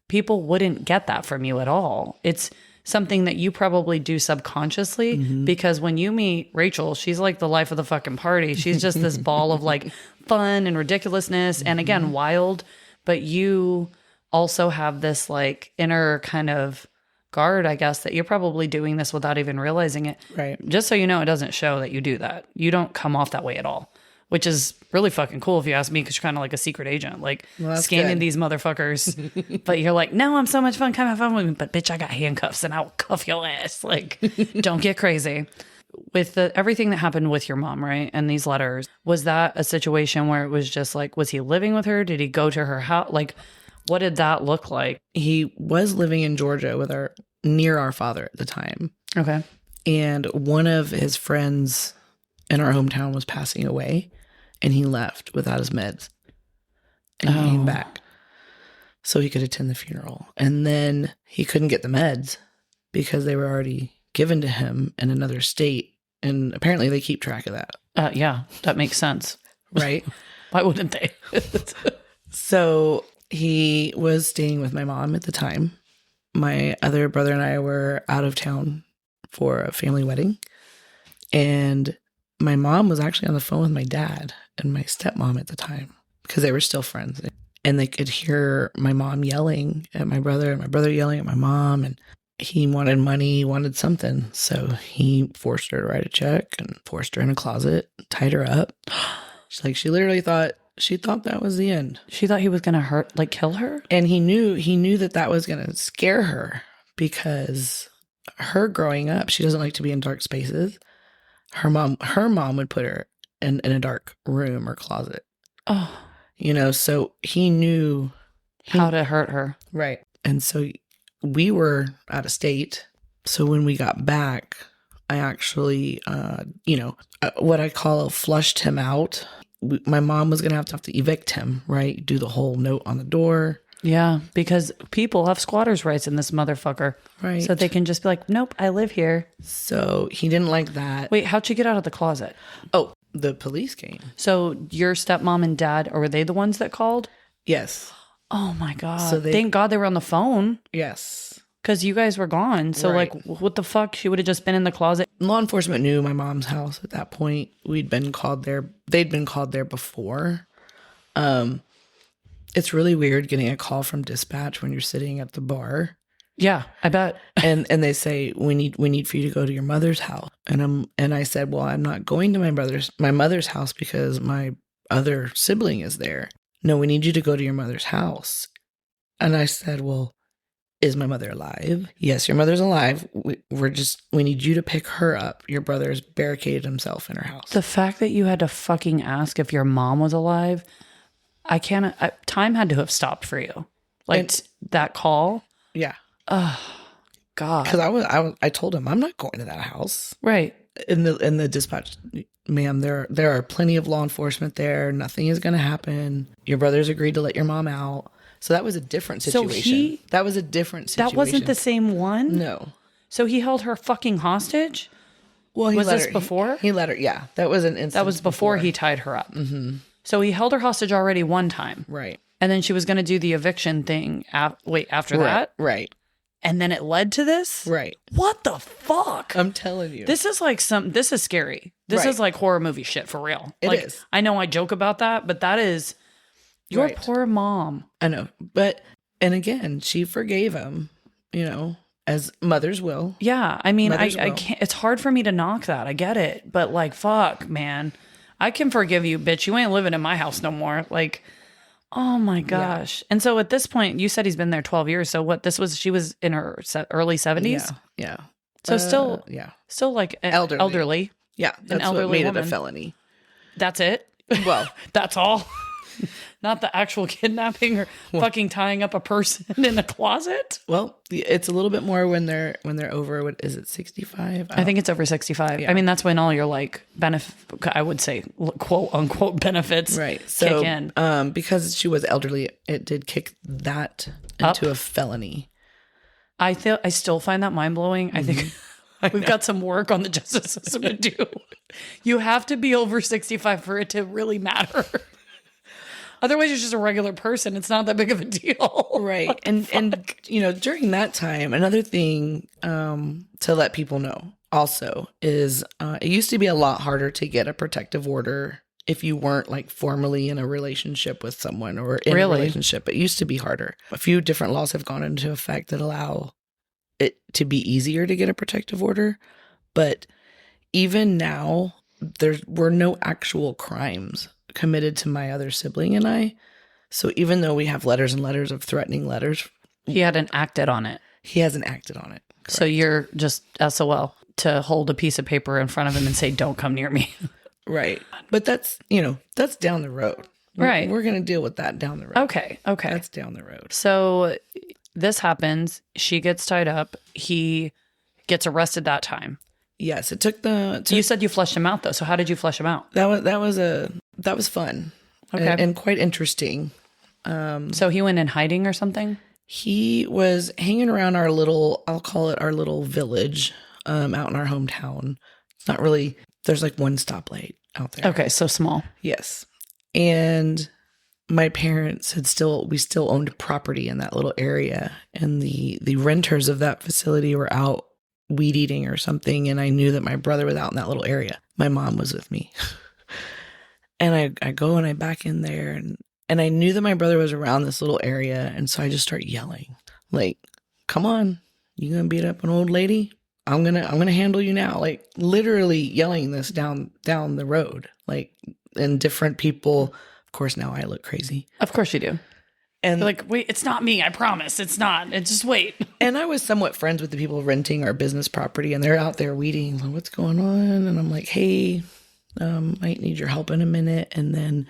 people wouldn't get that from you at all. It's something that you probably do subconsciously because when you meet Rachel, she's like the life of the fucking party. She's just this ball of like fun and ridiculousness and again, wild, but you also have this like inner kind of guard, I guess, that you're probably doing this without even realizing it.
Right.
Just so you know, it doesn't show that you do that. You don't come off that way at all, which is really fucking cool if you ask me, because you're kind of like a secret agent, like scanning these motherfuckers. But you're like, no, I'm so much fun. Come have fun with me. But bitch, I got handcuffs and I'll cuff your ass. Like, don't get crazy. With everything that happened with your mom, right? And these letters, was that a situation where it was just like, was he living with her? Did he go to her house? Like, what did that look like?
He was living in Georgia near our father at the time.
Okay.
And one of his friends in our hometown was passing away, and he left without his meds and came back so he could attend the funeral. And then he couldn't get the meds because they were already given to him in another state. And apparently they keep track of that.
Yeah, that makes sense.
Right?
Why wouldn't they?
So he was staying with my mom at the time. My other brother and I were out of town for a family wedding. And my mom was actually on the phone with my dad and my stepmom at the time because they were still friends. And they could hear my mom yelling at my brother and my brother yelling at my mom. And he wanted money, he wanted something. So he forced her to write a check and forced her in a closet, tied her up. She literally thought that was the end.
She thought he was going to kill her?
And he knew that was going to scare her because her growing up, she doesn't like to be in dark spaces. Her mom would put her in a dark room or closet.
Oh.
So he knew
how to hurt her.
Right. And so we were out of state. So when we got back, I actually, what I call flushed him out. My mom was going to have to evict him, right? Do the whole note on the door.
Yeah, because people have squatters' rights in this motherfucker.
Right.
So they can just be like, nope, I live here.
So he didn't like that.
Wait, how'd you get out of the closet?
Oh, the police came.
So your stepmom and dad, or were they the ones that called?
Yes.
Oh my God.
So
thank God they were on the phone.
Yes.
Because you guys were gone. So
Right.
like, what the fuck? She would have just been in the closet.
Law enforcement knew my mom's house at that point. We'd been called there. They'd been called there before. It's really weird getting a call from dispatch when you're sitting at the bar.
Yeah, I bet.
and they say, we need for you to go to your mother's house. And I said, well, I'm not going to my mother's house because my other sibling is there. No, we need you to go to your mother's house. And I said, well, is my mother alive? Yes, your mother's alive. We need you to pick her up. Your brother's barricaded himself in her house.
The fact that you had to fucking ask if your mom was alive, time had to have stopped for you. Like that call.
Yeah.
Oh, God.
Because I told him I'm not going to that house.
Right.
In the dispatch, ma'am, there are plenty of law enforcement there. Nothing is going to happen. Your brother's agreed to let your mom out. So that was a different situation. That was a different situation.
That wasn't the same one?
No.
So he held her fucking hostage?
Well,
was this before?
He let her. Yeah, that was an instance.
That was before he tied her up. Mm-hmm. So he held her hostage already one time.
Right.
And then she was going to do the eviction thing. After that?
Right.
And then it led to this?
Right.
What the fuck?
I'm telling you.
This is this is scary. This is like horror movie shit for real.
It is.
I know I joke about that, but that is your poor mom.
I know. And again, she forgave him, as mothers will.
Yeah. I mean, I can't, it's hard for me to knock that. I get it. But like, fuck, man. I can forgive you, bitch. You ain't living in my house no more. Like, oh my gosh. Yeah. And so at this point, you said he's been there 12 years. So she was in her early 70s?
Yeah.
So still like elderly.
Yeah. That's what made it a felony.
That's it?
Well.
That's all? Not the actual kidnapping or fucking tying up a person in a closet?
Well, it's a little bit more when they're over, what is it, 65?
I think it's over 65. Yeah. I mean, that's when all your like I would say quote unquote benefits kick in.
Because she was elderly, it did kick that into a felony.
I still find that mind blowing. Mm-hmm. I think we've got some work on the justice system to do. You have to be over 65 for it to really matter. Otherwise, you're just a regular person. It's not that big of a deal.
Right. And during that time, another thing to let people know also is it used to be a lot harder to get a protective order if you weren't like formally in a relationship with someone or in a relationship. It used to be harder. A few different laws have gone into effect that allow it to be easier to get a protective order. But even now, there were no actual crimes committed to my other sibling and I. So even though we have letters and letters of threatening letters,
he hadn't acted on it.
He hasn't acted on it. Correct.
So you're just SOL to hold a piece of paper in front of him and say, don't come near me.
Right. But that's down the road.
Right.
We're going to deal with that down the road.
Okay.
That's down the road.
So this happens. She gets tied up. He gets arrested that time.
Yes, it took
you said you flushed him out though. So how did you flush him out?
That was fun. Okay. And quite interesting.
So he went in hiding or something?
He was hanging around I'll call it our little village, out in our hometown. It's not really, there's like one stoplight out there.
Okay, so small.
Yes. And my parents we still owned property in that little area. And the renters of that facility were out weed eating or something, and I knew that my brother was out in that little area. My mom was with me. And I go and I back in there and I knew that my brother was around this little area, and so I just start yelling, like, come on, you gonna beat up an old lady? I'm gonna handle you now. Like literally yelling this down the road. Like, and different people, of course now I look crazy.
Of course you do. And you're like, wait, it's not me. I promise. It's not. It's just wait.
And I was somewhat friends with the people renting our business property, and they're out there weeding. Like, what's going on? And I'm like, hey, might need your help in a minute. And then,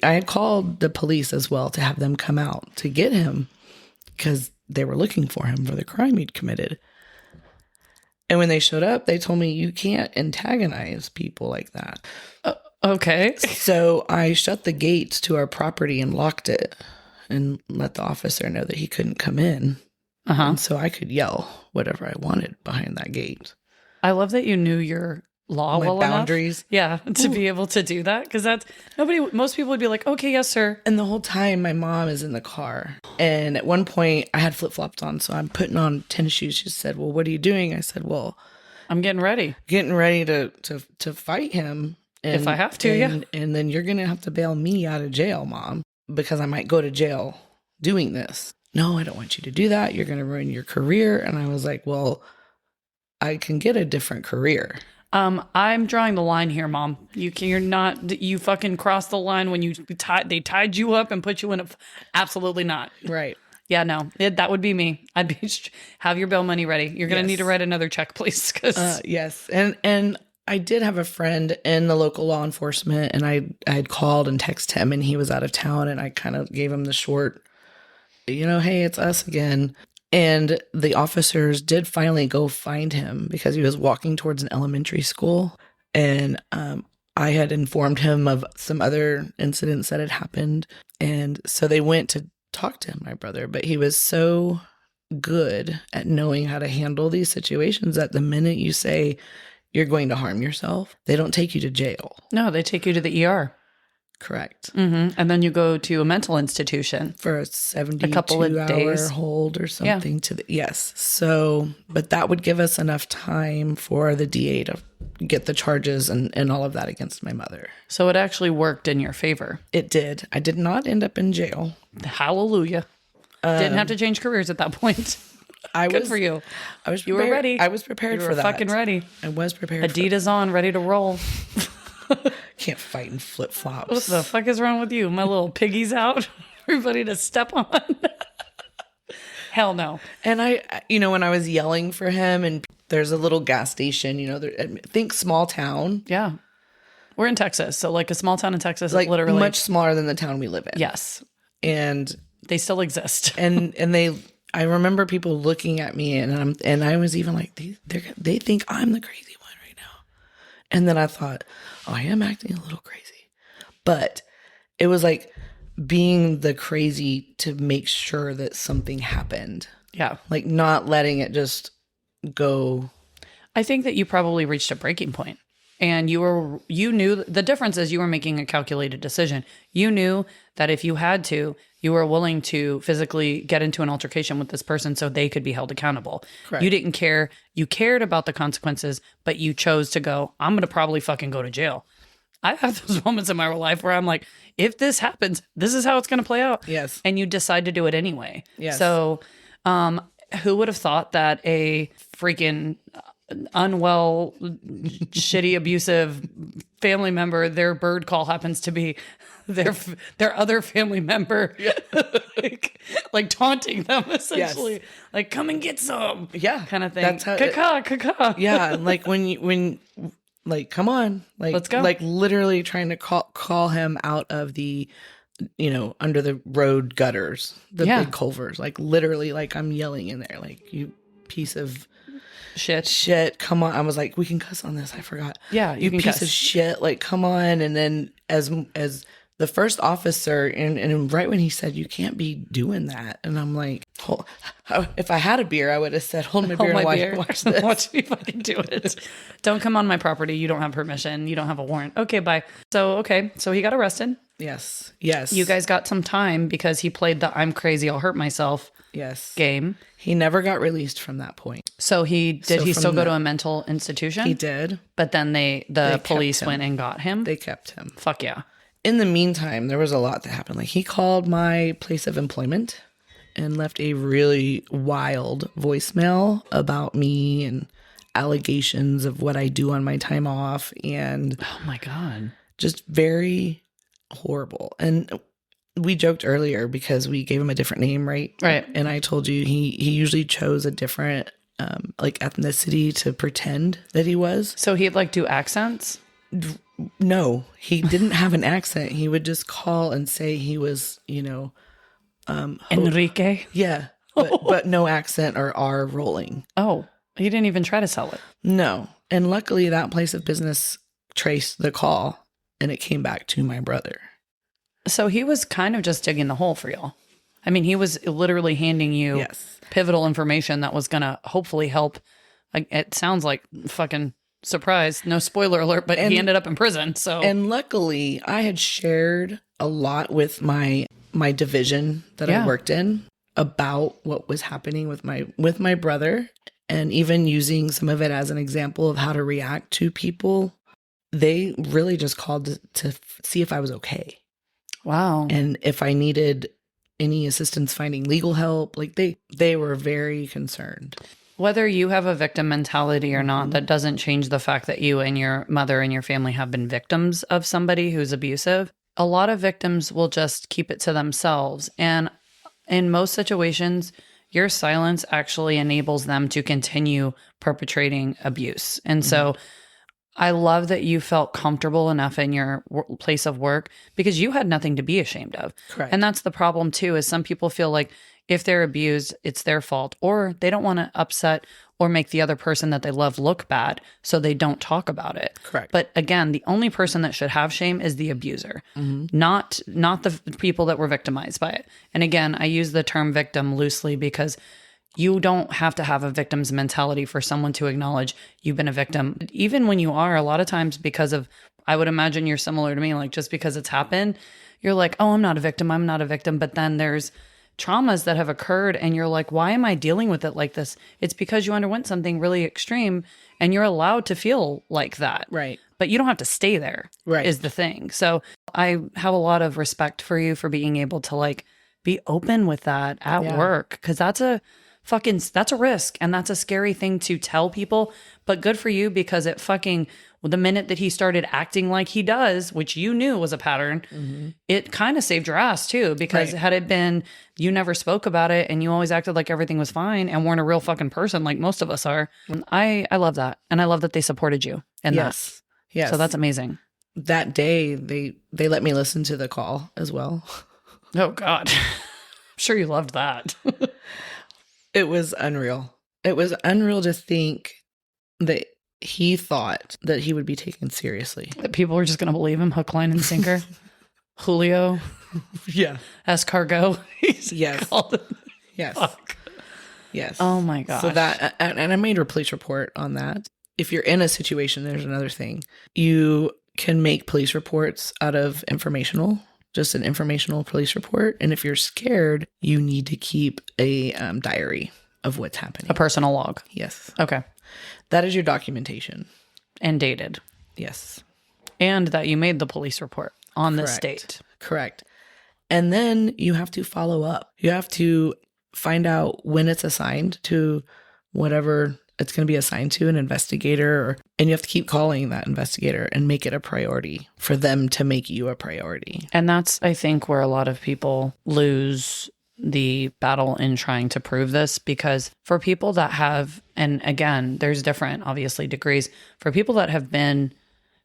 I had called the police as well to have them come out to get him because they were looking for him for the crime he'd committed. And when they showed up, they told me you can't antagonize people like that.
Okay.
So I shut the gates to our property and locked it and let the officer know that he couldn't come in. And so I could yell whatever I wanted behind that gate.
I love that you knew your law
My
well
boundaries.
enough. Yeah, to be able to do that. Because most people would be like, okay, yes, sir.
And the whole time my mom is in the car. And at one point I had flip-flops on, so I'm putting on tennis shoes. She said, well, what are you doing? I said, well,
I'm getting ready.
Getting ready to fight him. And,
if I have to, yeah.
And then you're going to have to bail me out of jail, Mom, because I might go to jail doing this. No, I don't want you to do that. You're going to ruin your career. And I was like, well, I can get a different career.
I'm drawing the line here, Mom. You're not, you fucking crossed the line when they tied you up and put you in absolutely not.
Right.
Yeah, no, that would be me. I'd be, have your bail money ready. You're going to need to write another check, please.
Yes. And I did have a friend in the local law enforcement, and I had called and texted him, and he was out of town, and I kind of gave him the short, hey, it's us again. And the officers did finally go find him because he was walking towards an elementary school. And I had informed him of some other incidents that had happened. And so they went to talk to him, my brother, but he was so good at knowing how to handle these situations that the minute you say you're going to harm yourself, they don't take you to jail.
No, they take you to the ER.
Correct.
Mm-hmm. And then you go to a mental institution
for a 72-hour hold or something. Yes. So, but that would give us enough time for the DA to get the charges and all of that against my mother.
So it actually worked in your favor.
It did. I did not end up in jail.
Hallelujah. Didn't have to change careers at that point. Good for you. You were ready.
I was prepared for that.
You were fucking ready.
I was prepared.
Adidas on, ready to roll.
Can't fight in flip-flops.
What the fuck is wrong with you? My little piggy's out. Everybody to step on. Hell no.
And I, when I was yelling for him, and there's a little gas station, think small town.
Yeah. We're in Texas. So like a small town in Texas,
like
literally
much smaller than the town we live in.
Yes.
And
they still exist.
and I remember people looking at me, and I was even like, they think I'm the crazy one right now. And then I thought, oh, I am acting a little crazy. But it was like being the crazy to make sure that something happened.
Yeah.
Like not letting it just go.
I think that you probably reached a breaking point. And you knew the difference is you were making a calculated decision. You knew that if you had to, you were willing to physically get into an altercation with this person so they could be held accountable.
Correct.
You didn't care. You cared about the consequences, but you chose to go, I'm going to probably fucking go to jail. I've had those moments in my life where I'm like, if this happens, this is how it's going to play out.
Yes.
And you decide to do it anyway.
Yes.
So who would have thought that a freaking unwell, shitty, abusive family member, their bird call happens to be their other family member, like taunting them essentially, like come and get some, kind of thing. That's how caca.
Yeah, like when like come on, like
let's go,
like literally trying to call him out of the under the road gutters, the big culverts, like literally, like I'm yelling in there, like you piece of shit, come on. I was like, we can cuss on this, I forgot.
Yeah,
you piece of shit, like come on. And then as the first officer, and right when he said you can't be doing that, and I'm like, if I had a beer, I would have said, hold my beer and watch this.
Watch me fucking do it. Don't come on my property. You don't have permission. You don't have a warrant. Okay, bye. So he got arrested.
Yes.
You guys got some time because he played the I'm crazy, I'll hurt myself game.
He never got released from that point.
So he still go to a mental institution?
He did.
But then the police went and got him?
They kept him.
Fuck yeah.
In the meantime, there was a lot that happened. Like he called my place of employment and left a really wild voicemail about me and allegations of what I do on my time off. And
oh my God.
Just very horrible. And we joked earlier because we gave him a different name, right?
Right.
And I told you he usually chose a different like ethnicity to pretend that he was.
So he'd like do accents?
No, he didn't have an accent. He would just call and say he was,
Enrique.
Yeah, but no accent or R rolling.
Oh, He didn't even try to sell it.
No. And luckily that place of business traced the call and it came back to my brother.
So he was kind of just digging the hole for y'all. I mean, he was literally handing you
Yes.
pivotal information that was going to hopefully help. It sounds like fucking surprise. No spoiler alert, but he ended up in prison. So,
and luckily I had shared a lot with my division that I worked in about what was happening with my brother, and even using some of it as an example of how to react to people. They really just called to see if I was okay.
Wow.
And if I needed any assistance finding legal help. Like they were very concerned.
Whether you have a victim mentality or not, that doesn't change the fact that you and your mother and your family have been victims of somebody who's abusive. A lot of victims will just keep it to themselves. And in most situations, your silence actually enables them to continue perpetrating abuse. And so I love that you felt comfortable enough in your place of work because you had nothing to be ashamed of.
Correct.
And that's the problem too, is some people feel like if they're abused, it's their fault, or they don't want to upset or make the other person that they love look bad, so they don't talk about it.
Correct.
But again, the only person that should have shame is the abuser, not the people that were victimized by it. And again, I use the term victim loosely because you don't have to have a victim's mentality for someone to acknowledge you've been a victim. Even when you are, a lot of times because of, I would imagine you're similar to me, like just because it's happened, you're like, oh, I'm not a victim. But then there's traumas that have occurred and you're like, why am I dealing with it like this? It's because you underwent something really extreme and you're allowed to feel like that.
Right.
But you don't have to stay there,
Right.
is the thing. So I have a lot of respect for you for being able to like be open with that at work, because that's a risk and that's a scary thing to tell people. But good for you, because it fucking, the minute that he started acting like he does, which you knew was a pattern, it kind of saved your ass too, because had it been you never spoke about it and you always acted like everything was fine and weren't a real fucking person like most of us are. I love that. And I love that they supported you in that.
Yes.
So that's amazing.
That day they let me listen to the call as well.
Oh God. I'm sure you loved that.
It was unreal. It was unreal to think that he thought that he would be taken seriously.
That people were just going to believe him, hook, line, and sinker. Julio.
Yeah.
Escargot.
Yes.
Called it.
Yes.
Fuck.
Yes.
Oh my gosh.
So that, and I made a police report on that. If you're in a situation, there's another thing. You can make police reports out of informational, just an informational police report. And if you're scared, you need to keep a diary of what's happening.
A personal log.
Yes.
Okay.
That is your documentation.
And dated.
Yes.
And that you made the police report on this date.
Correct. And then you have to follow up. You have to find out when it's assigned to whatever it's going to be assigned to, an investigator, and you have to keep calling that investigator and make it a priority for them to make you a priority.
And that's, I think, where a lot of people lose the battle in trying to prove this, because for people that have, and again, there's different, obviously, degrees, for people that have been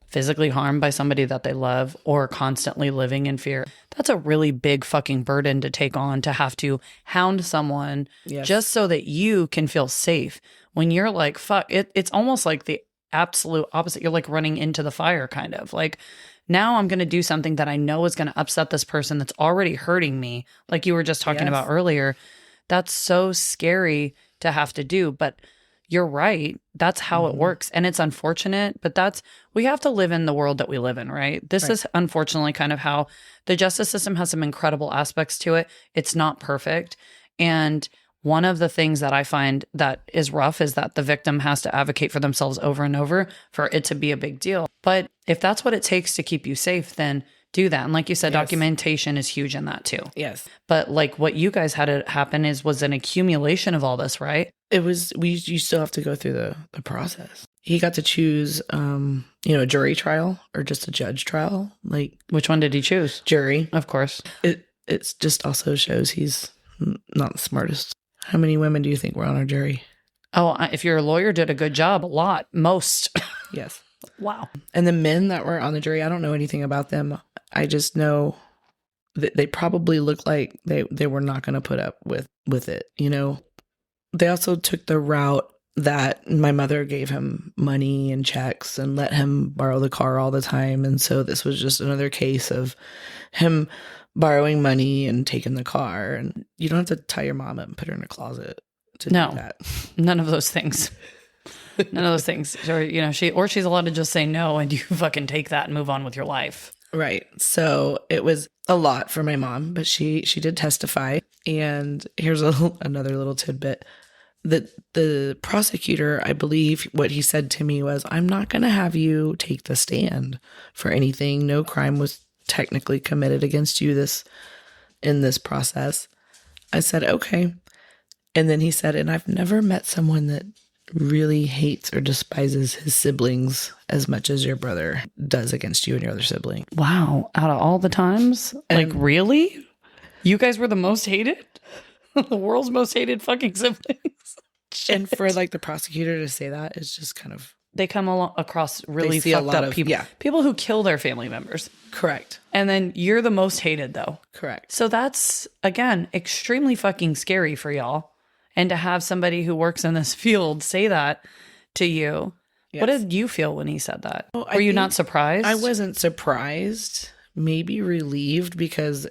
physically harmed by somebody that they love or constantly living in fear, that's a really big fucking burden to take on, to have to hound someone just so that you can feel safe. When you're like, fuck, it's almost like the absolute opposite. You're like running into the fire, kind of like, now I'm going to do something that I know is going to upset this person that's already hurting me, like you were just talking about earlier. That's so scary to have to do. But you're right. That's how it works. And it's unfortunate, but we have to live in the world that we live in, right? This is unfortunately kind of how the justice system has some incredible aspects to it. It's not perfect. And one of the things that I find that is rough is that the victim has to advocate for themselves over and over for it to be a big deal. But if that's what it takes to keep you safe, then do that. And like you said, documentation is huge in that too.
Yes.
But like what you guys had to happen was an accumulation of all this, right?
It was, you still have to go through the process. He got to choose, a jury trial or just a judge trial. Like,
which one did he choose?
Jury.
Of course.
It's just also shows he's not the smartest. How many women do you think were on our jury?
Oh, if you're a lawyer, did a good job. A lot. Most.
Yes.
Wow.
And the men that were on the jury, I don't know anything about them. I just know that they probably look like they were not going to put up with it. You know, they also took the route that my mother gave him money and checks and let him borrow the car all the time. And so this was just another case of him borrowing money and taking the car. And you don't have to tie your mom up and put her in a closet to do that.
None of those things. None of those things. Or, she's allowed to just say no and you fucking take that and move on with your life.
Right. So it was a lot for my mom, but she did testify. And here's another little tidbit. The prosecutor, I believe what he said to me was, I'm not going to have you take the stand for anything. No crime was technically committed against you in this process. I said, okay. And then he said, and I've never met someone that really hates or despises his siblings as much as your brother does against you and your other sibling.
Wow. Out of all the times? Really? You guys were the most hated? The world's most hated fucking siblings.
And for the prosecutor to say that is just kind of...
They come across really fucked up people. Yeah. People who kill their family members.
Correct.
And then you're the most hated though.
Correct.
So that's, again, extremely fucking scary for y'all. And to have somebody who works in this field say that to you. Yes. What did you feel when he said that? Were you not surprised?
I wasn't surprised. Maybe relieved because...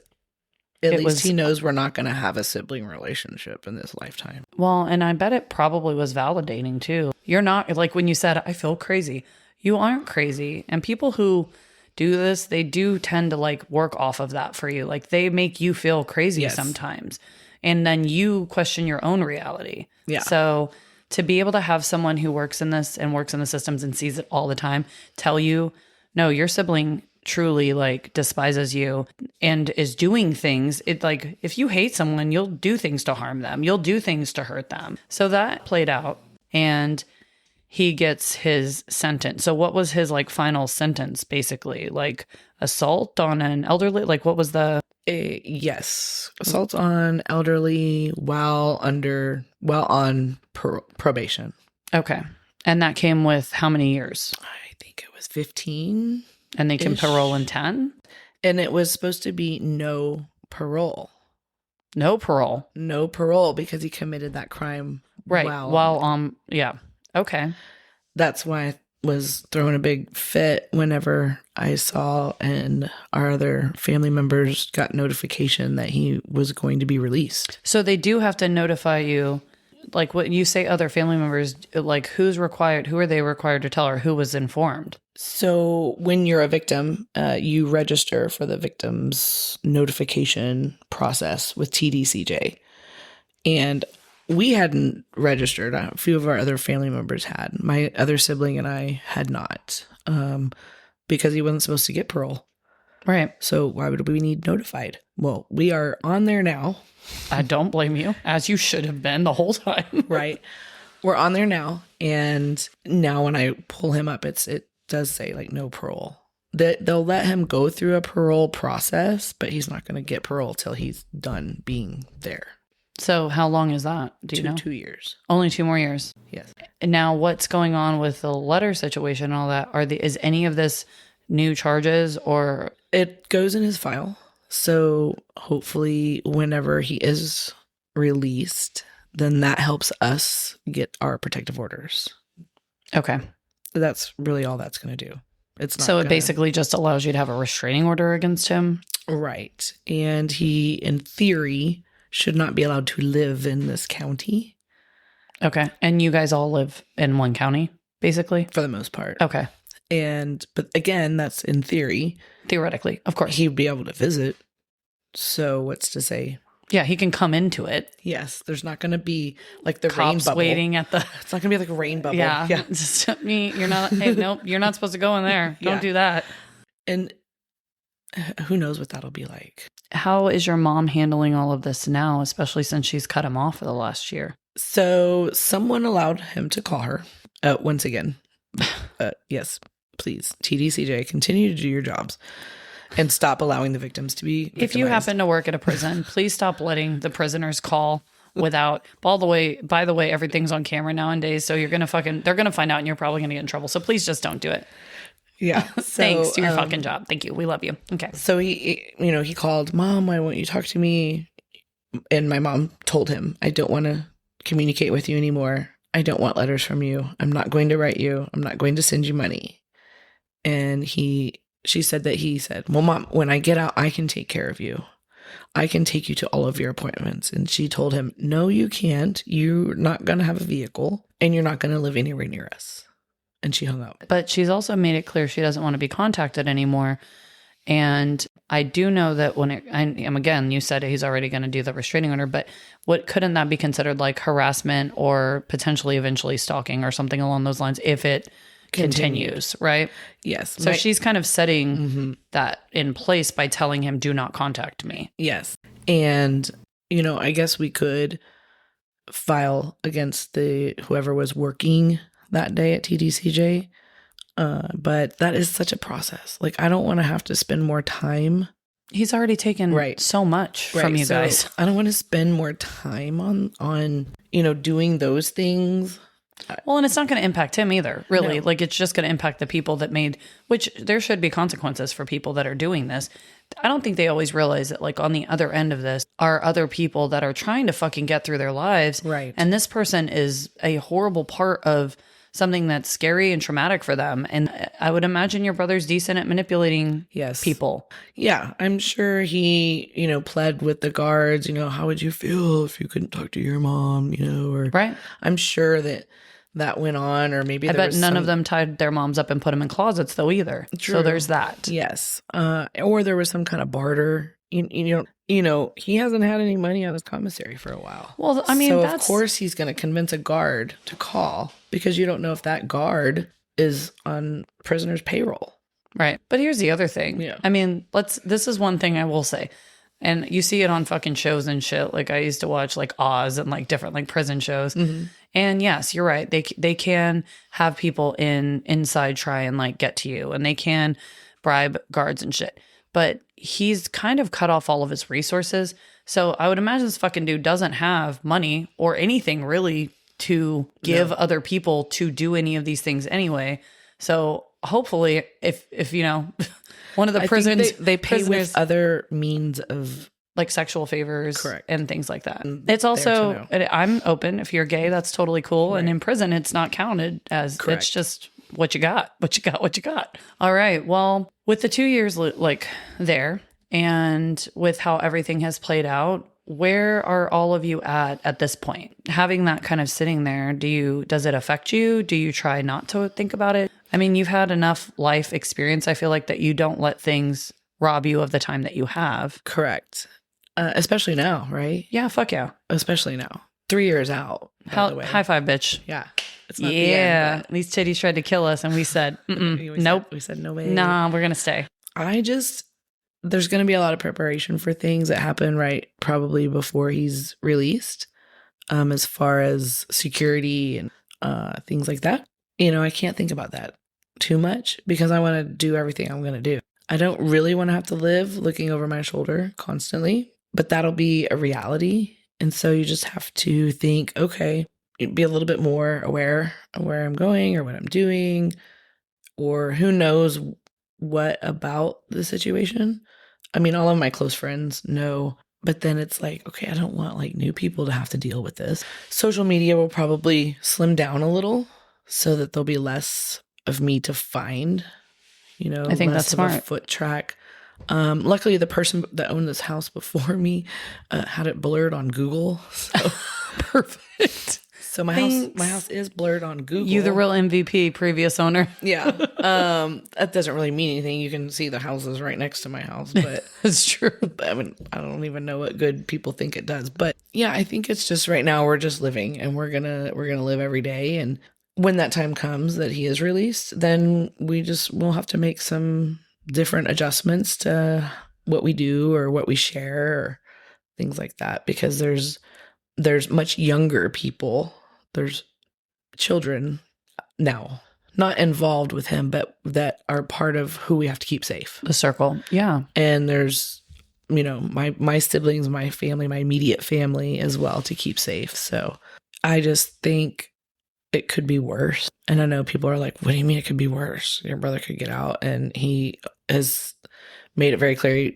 At least he knows we're not going to have a sibling relationship in this lifetime.
Well, and I bet it probably was validating too. You're not, when you said, I feel crazy. You aren't crazy. And people who do this, they do tend to work off of that for you. They make you feel crazy sometimes. And then you question your own reality. Yeah. So to be able to have someone who works in this and works in the systems and sees it all the time tell you, no, your sibling truly despises you and is doing things. If you hate someone, you'll do things to harm them. You'll do things to hurt them. So that played out and he gets his sentence. So what was his on sentence basically? Assault on an elderly? What was the...
Yes. Assault on elderly while on probation.
Okay. And that came with how many years?
I think it was 15.
And they can parole in 10?
And it was supposed to be no parole.
No parole?
No parole because he committed that crime.
Right. Yeah. Okay.
That's why I was throwing a big fit whenever I saw and our other family members got notification that he was going to be released.
So they do have to notify you. When you say other family members, who's required? Who are they required to tell or who was informed?
So when you're a victim, you register for the victim's notification process with TDCJ. And we hadn't registered. A few of our other family members had. My other sibling and I had not because he wasn't supposed to get parole.
Right.
So why would we need notified? Well, we are on there now.
I don't blame you, as you should have been the whole time.
Right. We're on there now. And now when I pull him up, it does say no parole. They'll let him go through a parole process, but he's not going to get parole till he's done being there.
So how long is that? Do you know?
2 years.
Only 2 more years.
Yes.
And now what's going on with the letter situation and all that? Is any of this new charges or?
It goes in his file. So hopefully whenever he is released, then that helps us get our protective orders.
Okay.
That's really all that's going to do. It's not
so it basically just allows you to have a restraining order against him?
Right. And he, in theory, should not be allowed to live in this county.
Okay. And you guys all live in one county, basically?
For the most part.
Okay.
But again, that's in theory.
Theoretically, of course.
He'd be able to visit. So what's to say?
Yeah, he can come into it.
Yes, there's not going to be the
cops
rain bubble.
Waiting at the.
It's not going to be like a rain bubble.
Yeah. Just me. You're not. Hey, nope. You're not supposed to go in there. Don't do that.
And who knows what that'll be like.
How is your mom handling all of this now, especially since she's cut him off for the last year?
So someone allowed him to call her once again. Yes, please. TDCJ, continue to do your jobs. And stop allowing the victims to be victimized.
If you happen to work at a prison, please stop letting the prisoners call without, by the way, everything's on camera nowadays. So they're going to find out and you're probably going to get in trouble. So please just don't do it.
Yeah.
Thanks. Do your fucking job. Thank you. We love you. Okay.
So he called, Mom, why won't you talk to me? And my mom told him, I don't want to communicate with you anymore. I don't want letters from you. I'm not going to write you. I'm not going to send you money. And she said that he said, well, Mom, when I get out, I can take care of you. I can take you to all of your appointments. And she told him, no, you can't. You're not going to have a vehicle and you're not going to live anywhere near us. And she hung up.
But she's also made it clear she doesn't want to be contacted anymore. And I do know that again, you said he's already going to do the restraining order, but couldn't that be considered like harassment or potentially eventually stalking or something along those lines if it continues, right?
Yes.
So she's kind of setting that in place by telling him, do not contact me.
Yes. And, I guess we could file against whoever was working that day at TDCJ. But that is such a process. Like, I don't want to have to spend more time.
He's already taken so much from you guys.
I don't want to spend more time on doing those things.
Well, and it's not going to impact him either, really.
No.
Like, it's just going to impact the people that which there should be consequences for people that are doing this. I don't think they always realize that, like, on the other end of this are other people that are trying to fucking get through their lives.
Right.
And this person is a horrible part of something that's scary and traumatic for them. And I would imagine your brother's decent at manipulating people.
Yeah, I'm sure he, pled with the guards, how would you feel if you couldn't talk to your mom, or
right.
I'm sure that went on, or maybe
I bet none of them tied their moms up and put them in closets though either.
True.
So there's that.
Yes. Or there was some kind of barter. He hasn't had any money on his commissary for a while.
Well, I mean,
of course he's going to convince a guard to call because you don't know if that guard is on prisoner's payroll.
Right. But here's the other thing.
Yeah.
I mean, this is one thing I will say. And you see it on fucking shows and shit. Like, I used to watch like Oz and like different like prison shows. Mm-hmm. And yes, you're right. They can have people inside try and like get to you, and they can bribe guards and shit. But he's kind of cut off all of his resources. So I would imagine this fucking dude doesn't have money or anything really to give other people to do any of these things anyway. So hopefully if one of the prisons
they pay with other means of
like sexual favors.
Correct.
And things like that. It's also, I'm open. If you're gay, that's totally cool. Right. And in prison, it's not counted as, correct. It's just what you got. All right. Well, with the 2 years like there and with how everything has played out, where are all of you at this point? Having that kind of sitting there, does it affect you? Do you try not to think about it? I mean, you've had enough life experience, I feel like, that you don't let things rob you of the time that you have.
Correct. Especially now, right?
Yeah, fuck yeah.
Especially now. 3 years out, by the way.
High five, bitch.
Yeah. It's not the end, but
these titties tried to kill us, and we said, nope.
We said no way.
Nah, we're going to stay.
There's going to be a lot of preparation for things that happen right probably before he's released, as far as security and things like that. I can't think about that too much because I want to do everything I'm going to do. I don't really want to have to live looking over my shoulder constantly, but that'll be a reality. And so you just have to think, okay, be a little bit more aware of where I'm going or what I'm doing, or who knows what about the situation. I mean, all of my close friends know, but then it's like, okay, I don't want like new people to have to deal with this. Social media will probably slim down a little so that there'll be less of me to find,
I think
less
that's smart.
of a foot track. Luckily, the person that owned this house before me had it blurred on Google. So
perfect.
So my house is blurred on Google.
You the real MVP, previous owner.
Yeah. That doesn't really mean anything. You can see the houses right next to my house, but
it's true.
I mean, I don't even know what good people think it does. But yeah, I think it's just right now we're just living, and we're gonna live every day. And when that time comes that he is released, then we'll have to make some different adjustments to what we do or what we share or things like that, because there's much younger people. There's children now not involved with him, but that are part of who we have to keep safe.
The circle. Yeah.
And there's, my siblings, my family, my immediate family as well to keep safe. So I just think it could be worse. And I know people are like, what do you mean it could be worse? Your brother could get out, and he has made it very clear,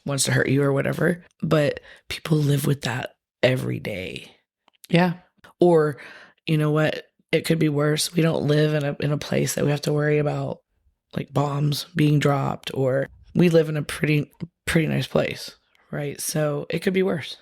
wants to hurt you or whatever. But people live with that every day.
Yeah.
Or, you know what? It could be worse. We don't live in a place that we have to worry about like bombs being dropped, or we live in a pretty nice place, right? So it could be worse.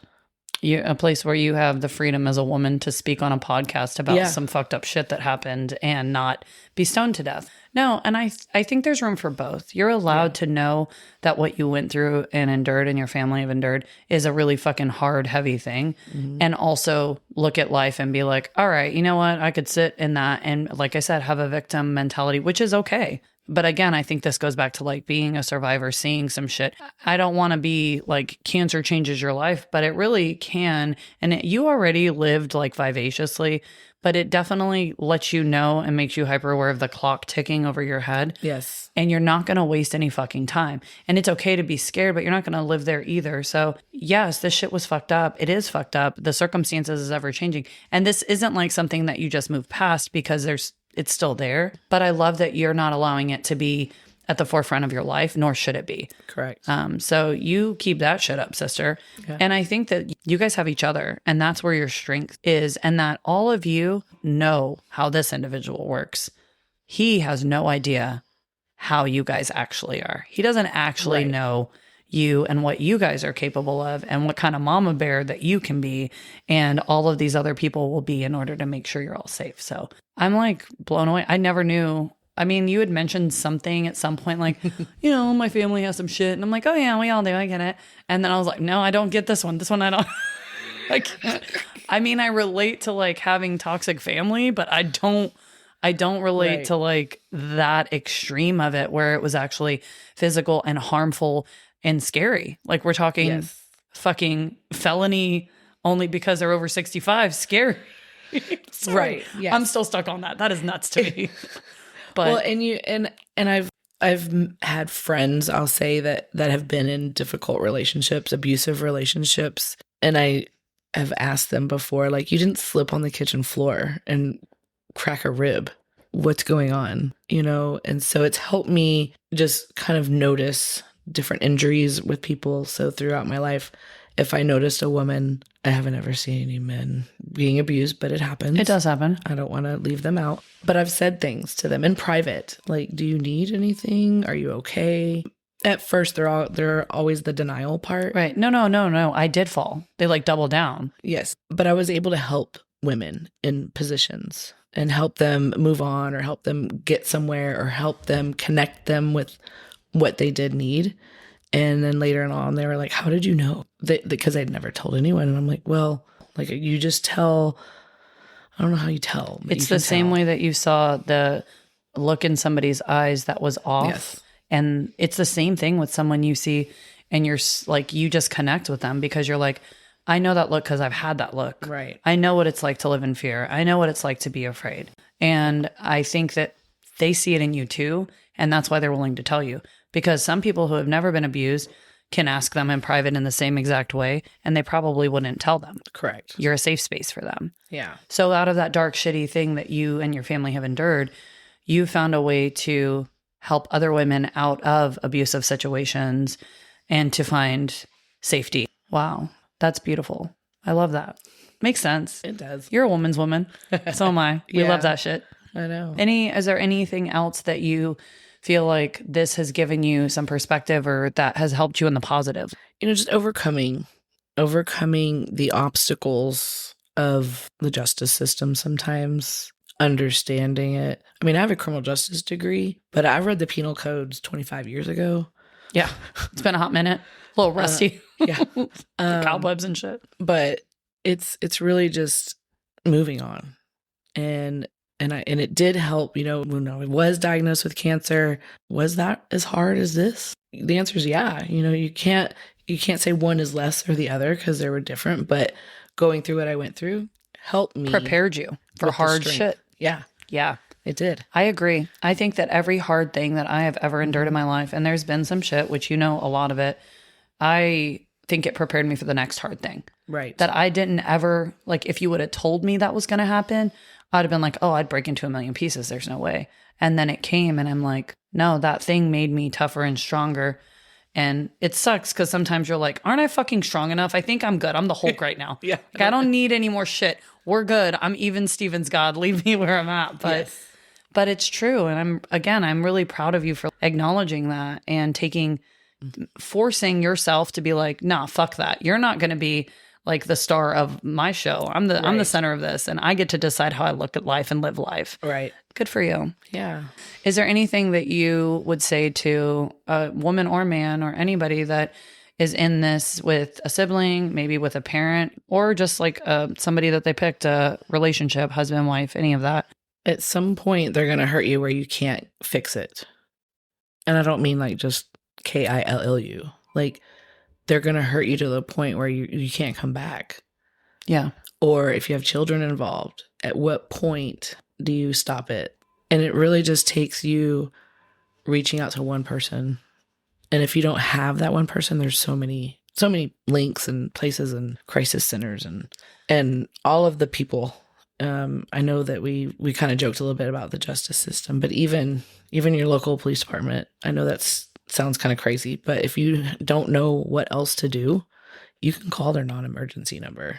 A place where you have the freedom as a woman to speak on a podcast about some fucked up shit that happened and not be stoned to death. No, and I think there's room for both. You're allowed to know that what you went through and endured and your family have endured is a really fucking hard, heavy thing. And also look at life and be like, all right, you know what? I could sit in that and, like I said, have a victim mentality, which is okay. But again, I think this goes back to like being a survivor, seeing some shit. I don't want to be like cancer changes your life, but it really can. And you already lived like vivaciously, but it definitely lets you know and makes you hyper aware of the clock ticking over your head.
Yes.
And you're not going to waste any fucking time. And it's okay to be scared, but you're not going to live there either. So yes, this shit was fucked up. It is fucked up. The circumstances is ever changing. And this isn't like something that you just move past because it's still there. But I love that you're not allowing it to be at the forefront of your life, nor should it be.
Correct.
So you keep that shit up, sister. Yeah. And I think that you guys have each other, and that's where your strength is, and that all of you know how this individual works. He has no idea how you guys actually are. He doesn't actually know you and what you guys are capable of and what kind of mama bear that you can be and all of these other people will be in order to make sure you're all safe. So I'm like blown away. I never knew. I mean, you had mentioned something at some point, like, my family has some shit. And I'm like, oh yeah, we all do. I get it. And then I was like, no, I don't get this one. This one, I don't. I can't. I mean, I relate to like having toxic family, but I don't relate to like that extreme of it where it was actually physical and harmful and scary. Like we're talking fucking felony only because they're over 65. Scary.
Right. Yeah.
I'm still stuck on that. That is nuts to me. But
well, and I've had friends, I'll say that have been in difficult relationships, abusive relationships, and I have asked them before, like, you didn't slip on the kitchen floor and crack a rib. What's going on? And so it's helped me just kind of notice different injuries with people. So throughout my life, if I noticed a woman, I haven't ever seen any men being abused, but it happens.
It does happen.
I don't want to leave them out. But I've said things to them in private, like, do you need anything? Are you okay? At first, they're always the denial part.
Right. No. I did fall. They like double down.
Yes. But I was able to help women in positions and help them move on or help them get somewhere or help them connect them with what they did need. And then later on, they were like, how did you know? Because I'd never told anyone. And I'm like, well, like you just tell. I don't know how you tell.
It's the same way that you saw the look in somebody's eyes that was off.
Yes.
And it's the same thing with someone you see and you're like, you just connect with them because you're like, I know that look because I've had that look.
Right.
I know what it's like to live in fear. I know what it's like to be afraid. And I think that they see it in you too. And that's why they're willing to tell you. Because some people who have never been abused can ask them in private in the same exact way, and they probably wouldn't tell them.
Correct.
You're a safe space for them.
Yeah.
So out of that dark, shitty thing that you and your family have endured, you found a way to help other women out of abusive situations and to find safety. Wow. That's beautiful. I love that. Makes sense.
It does.
You're a woman's woman. So am I. We love that shit.
I know.
Is there anything else that you feel like this has given you some perspective or that has helped you in the positive?
Just overcoming the obstacles of the justice system sometimes, understanding it. I mean, I have a criminal justice degree, but I read the penal codes 25 years ago.
Yeah. It's been a hot minute. A little rusty.
Yeah.
Cobwebs and shit.
But it's really just moving on. And it did help, when I was diagnosed with cancer. Was that as hard as this? The answer is yeah. You can't say one is less or the other because they were different, but going through what I went through helped me.
Prepared you for hard shit.
Yeah.
Yeah.
It did.
I agree. I think that every hard thing that I have ever endured in my life, and there's been some shit, which a lot of it, I think it prepared me for the next hard thing.
Right.
That I didn't ever, like, if you would have told me that was going to happen, I'd have been like, oh, I'd break into a million pieces. There's no way. And then it came and I'm like, no, that thing made me tougher and stronger. And it sucks because sometimes you're like, aren't I fucking strong enough? I think I'm good. I'm the Hulk right now.
Yeah.
Like, I don't need any more shit. We're good. I'm even Steven's God. Leave me where I'm at. But it's true. And I'm really proud of you for acknowledging that and forcing yourself to be like, nah, fuck that. You're not going to be like the star of my show. I'm the center of this, and I get to decide how I look at life and live life.
Right.
Good for you.
Yeah.
Is there anything that you would say to a woman or man or anybody that is in this with a sibling, maybe with a parent, or just like somebody that they picked, a relationship, husband, wife, any of that?
At some point, they're going to hurt you where you can't fix it. And I don't mean like just KILLU. Like, they're going to hurt you to the point where you can't come back.
Yeah.
Or if you have children involved, at what point do you stop it? And it really just takes you reaching out to one person. And if you don't have that one person, there's so many links and places and crisis centers and all of the people. I know that we kind of joked a little bit about the justice system, but even your local police department, I know that's sounds kind of crazy, but if you don't know what else to do, you can call their non-emergency number.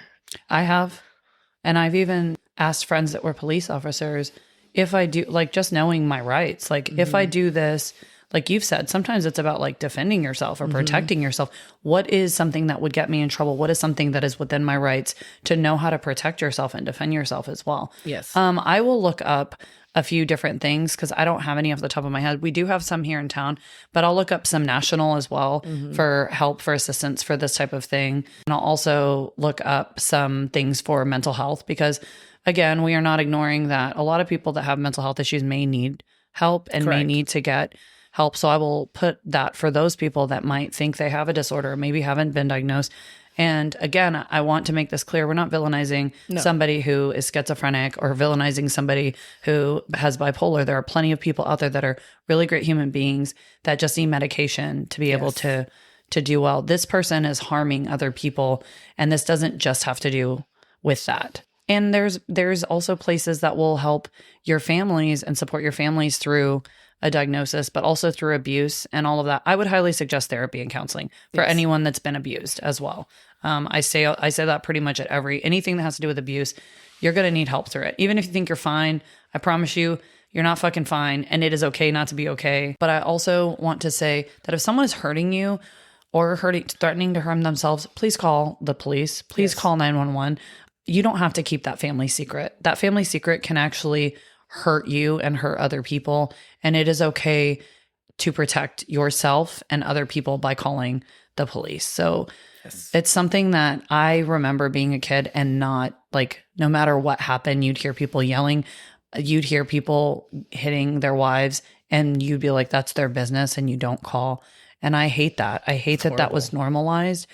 I have. And I've even asked friends that were police officers if I do, like, just knowing my rights, like if I do this, like you've said, sometimes it's about like defending yourself or protecting yourself. What is something that would get me in trouble? What is something that is within my rights to know how to protect yourself and defend yourself as well?
Yes.
I will look up a few different things because I don't have any off the top of my head. We do have some here in town, but I'll look up some national as well for help, for assistance for this type of thing. And I'll also look up some things for mental health because, again, we are not ignoring that a lot of people that have mental health issues may need help and may need to get help. So I will put that for those people that might think they have a disorder, maybe haven't been diagnosed. And again, I want to make this clear. We're not villainizing somebody who is schizophrenic or villainizing somebody who has bipolar. There are plenty of people out there that are really great human beings that just need medication to be able to do well. This person is harming other people, and this doesn't just have to do with that. And there's also places that will help your families and support your families through a diagnosis, but also through abuse and all of that. I would highly suggest therapy and counseling for anyone that's been abused as well. I say that pretty much at anything that has to do with abuse, you're going to need help through it. Even if you think you're fine, I promise you, you're not fucking fine, and it is okay not to be okay. But I also want to say that if someone is hurting you or threatening to harm themselves, please call the police. Please call 911. You don't have to keep that family secret. That family secret can actually hurt you and hurt other people. And it is okay to protect yourself and other people by calling the police. So it's something that I remember being a kid and not like, no matter what happened, you'd hear people yelling, you'd hear people hitting their wives, and you'd be like, that's their business and you don't call. And I hate that. I hate that that was normalized.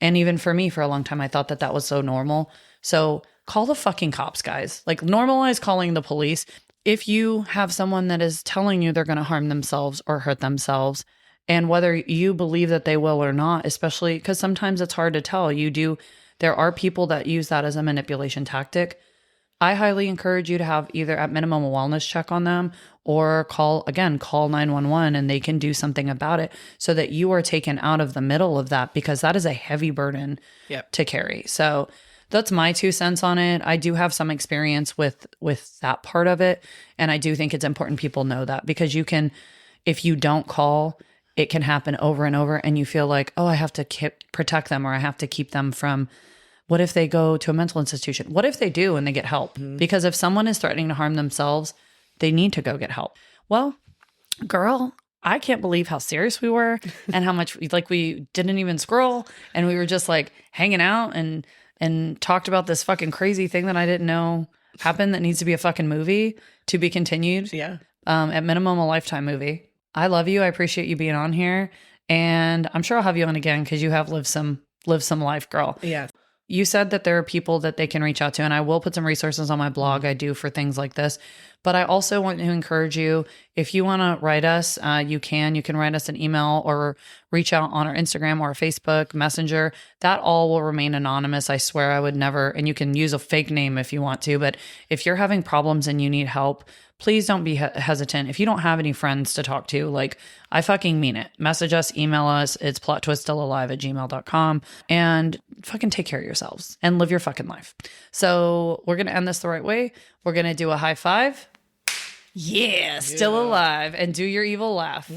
And even for me, for a long time, I thought that that was so normal. So call the fucking cops, guys. Like, normalize calling the police. If you have someone that is telling you they're going to harm themselves or hurt themselves, and whether you believe that they will or not, especially because sometimes it's hard to tell. There are people that use that as a manipulation tactic. I highly encourage you to have either at minimum a wellness check on them or call 911 and they can do something about it so that you are taken out of the middle of that, because that is a heavy burden to carry. So that's my 2 cents on it. I do have some experience with that part of it. And I do think it's important people know that, because if you don't call, it can happen over and over. And you feel like, oh, I have to protect them, or I have to keep them from, what if they go to a mental institution? What if they do and they get help? Because if someone is threatening to harm themselves, they need to go get help. Well, girl, I can't believe how serious we were and how much we didn't even scroll, and we were just like hanging out and talked about this fucking crazy thing that I didn't know happened that needs to be a fucking movie to be continued.
Yeah.
At minimum, a Lifetime movie. I love you. I appreciate you being on here. And I'm sure I'll have you on again because you have lived some life, girl.
Yeah.
You said that there are people that they can reach out to, and I will put some resources on my blog I do for things like this. But I also want to encourage you, if you want to write us, you can write us an email or reach out on our Instagram or Facebook Messenger. That all will remain anonymous. I swear I would never, and you can use a fake name if you want to, but if you're having problems and you need help, please don't be hesitant. If you don't have any friends to talk to, like, I fucking mean it. Message us, email us. It's plottwiststillalive@gmail.com, and fucking take care of yourselves and live your fucking life. So we're going to end this the right way. We're going to do a high five. Yeah, still alive. And do your evil laugh.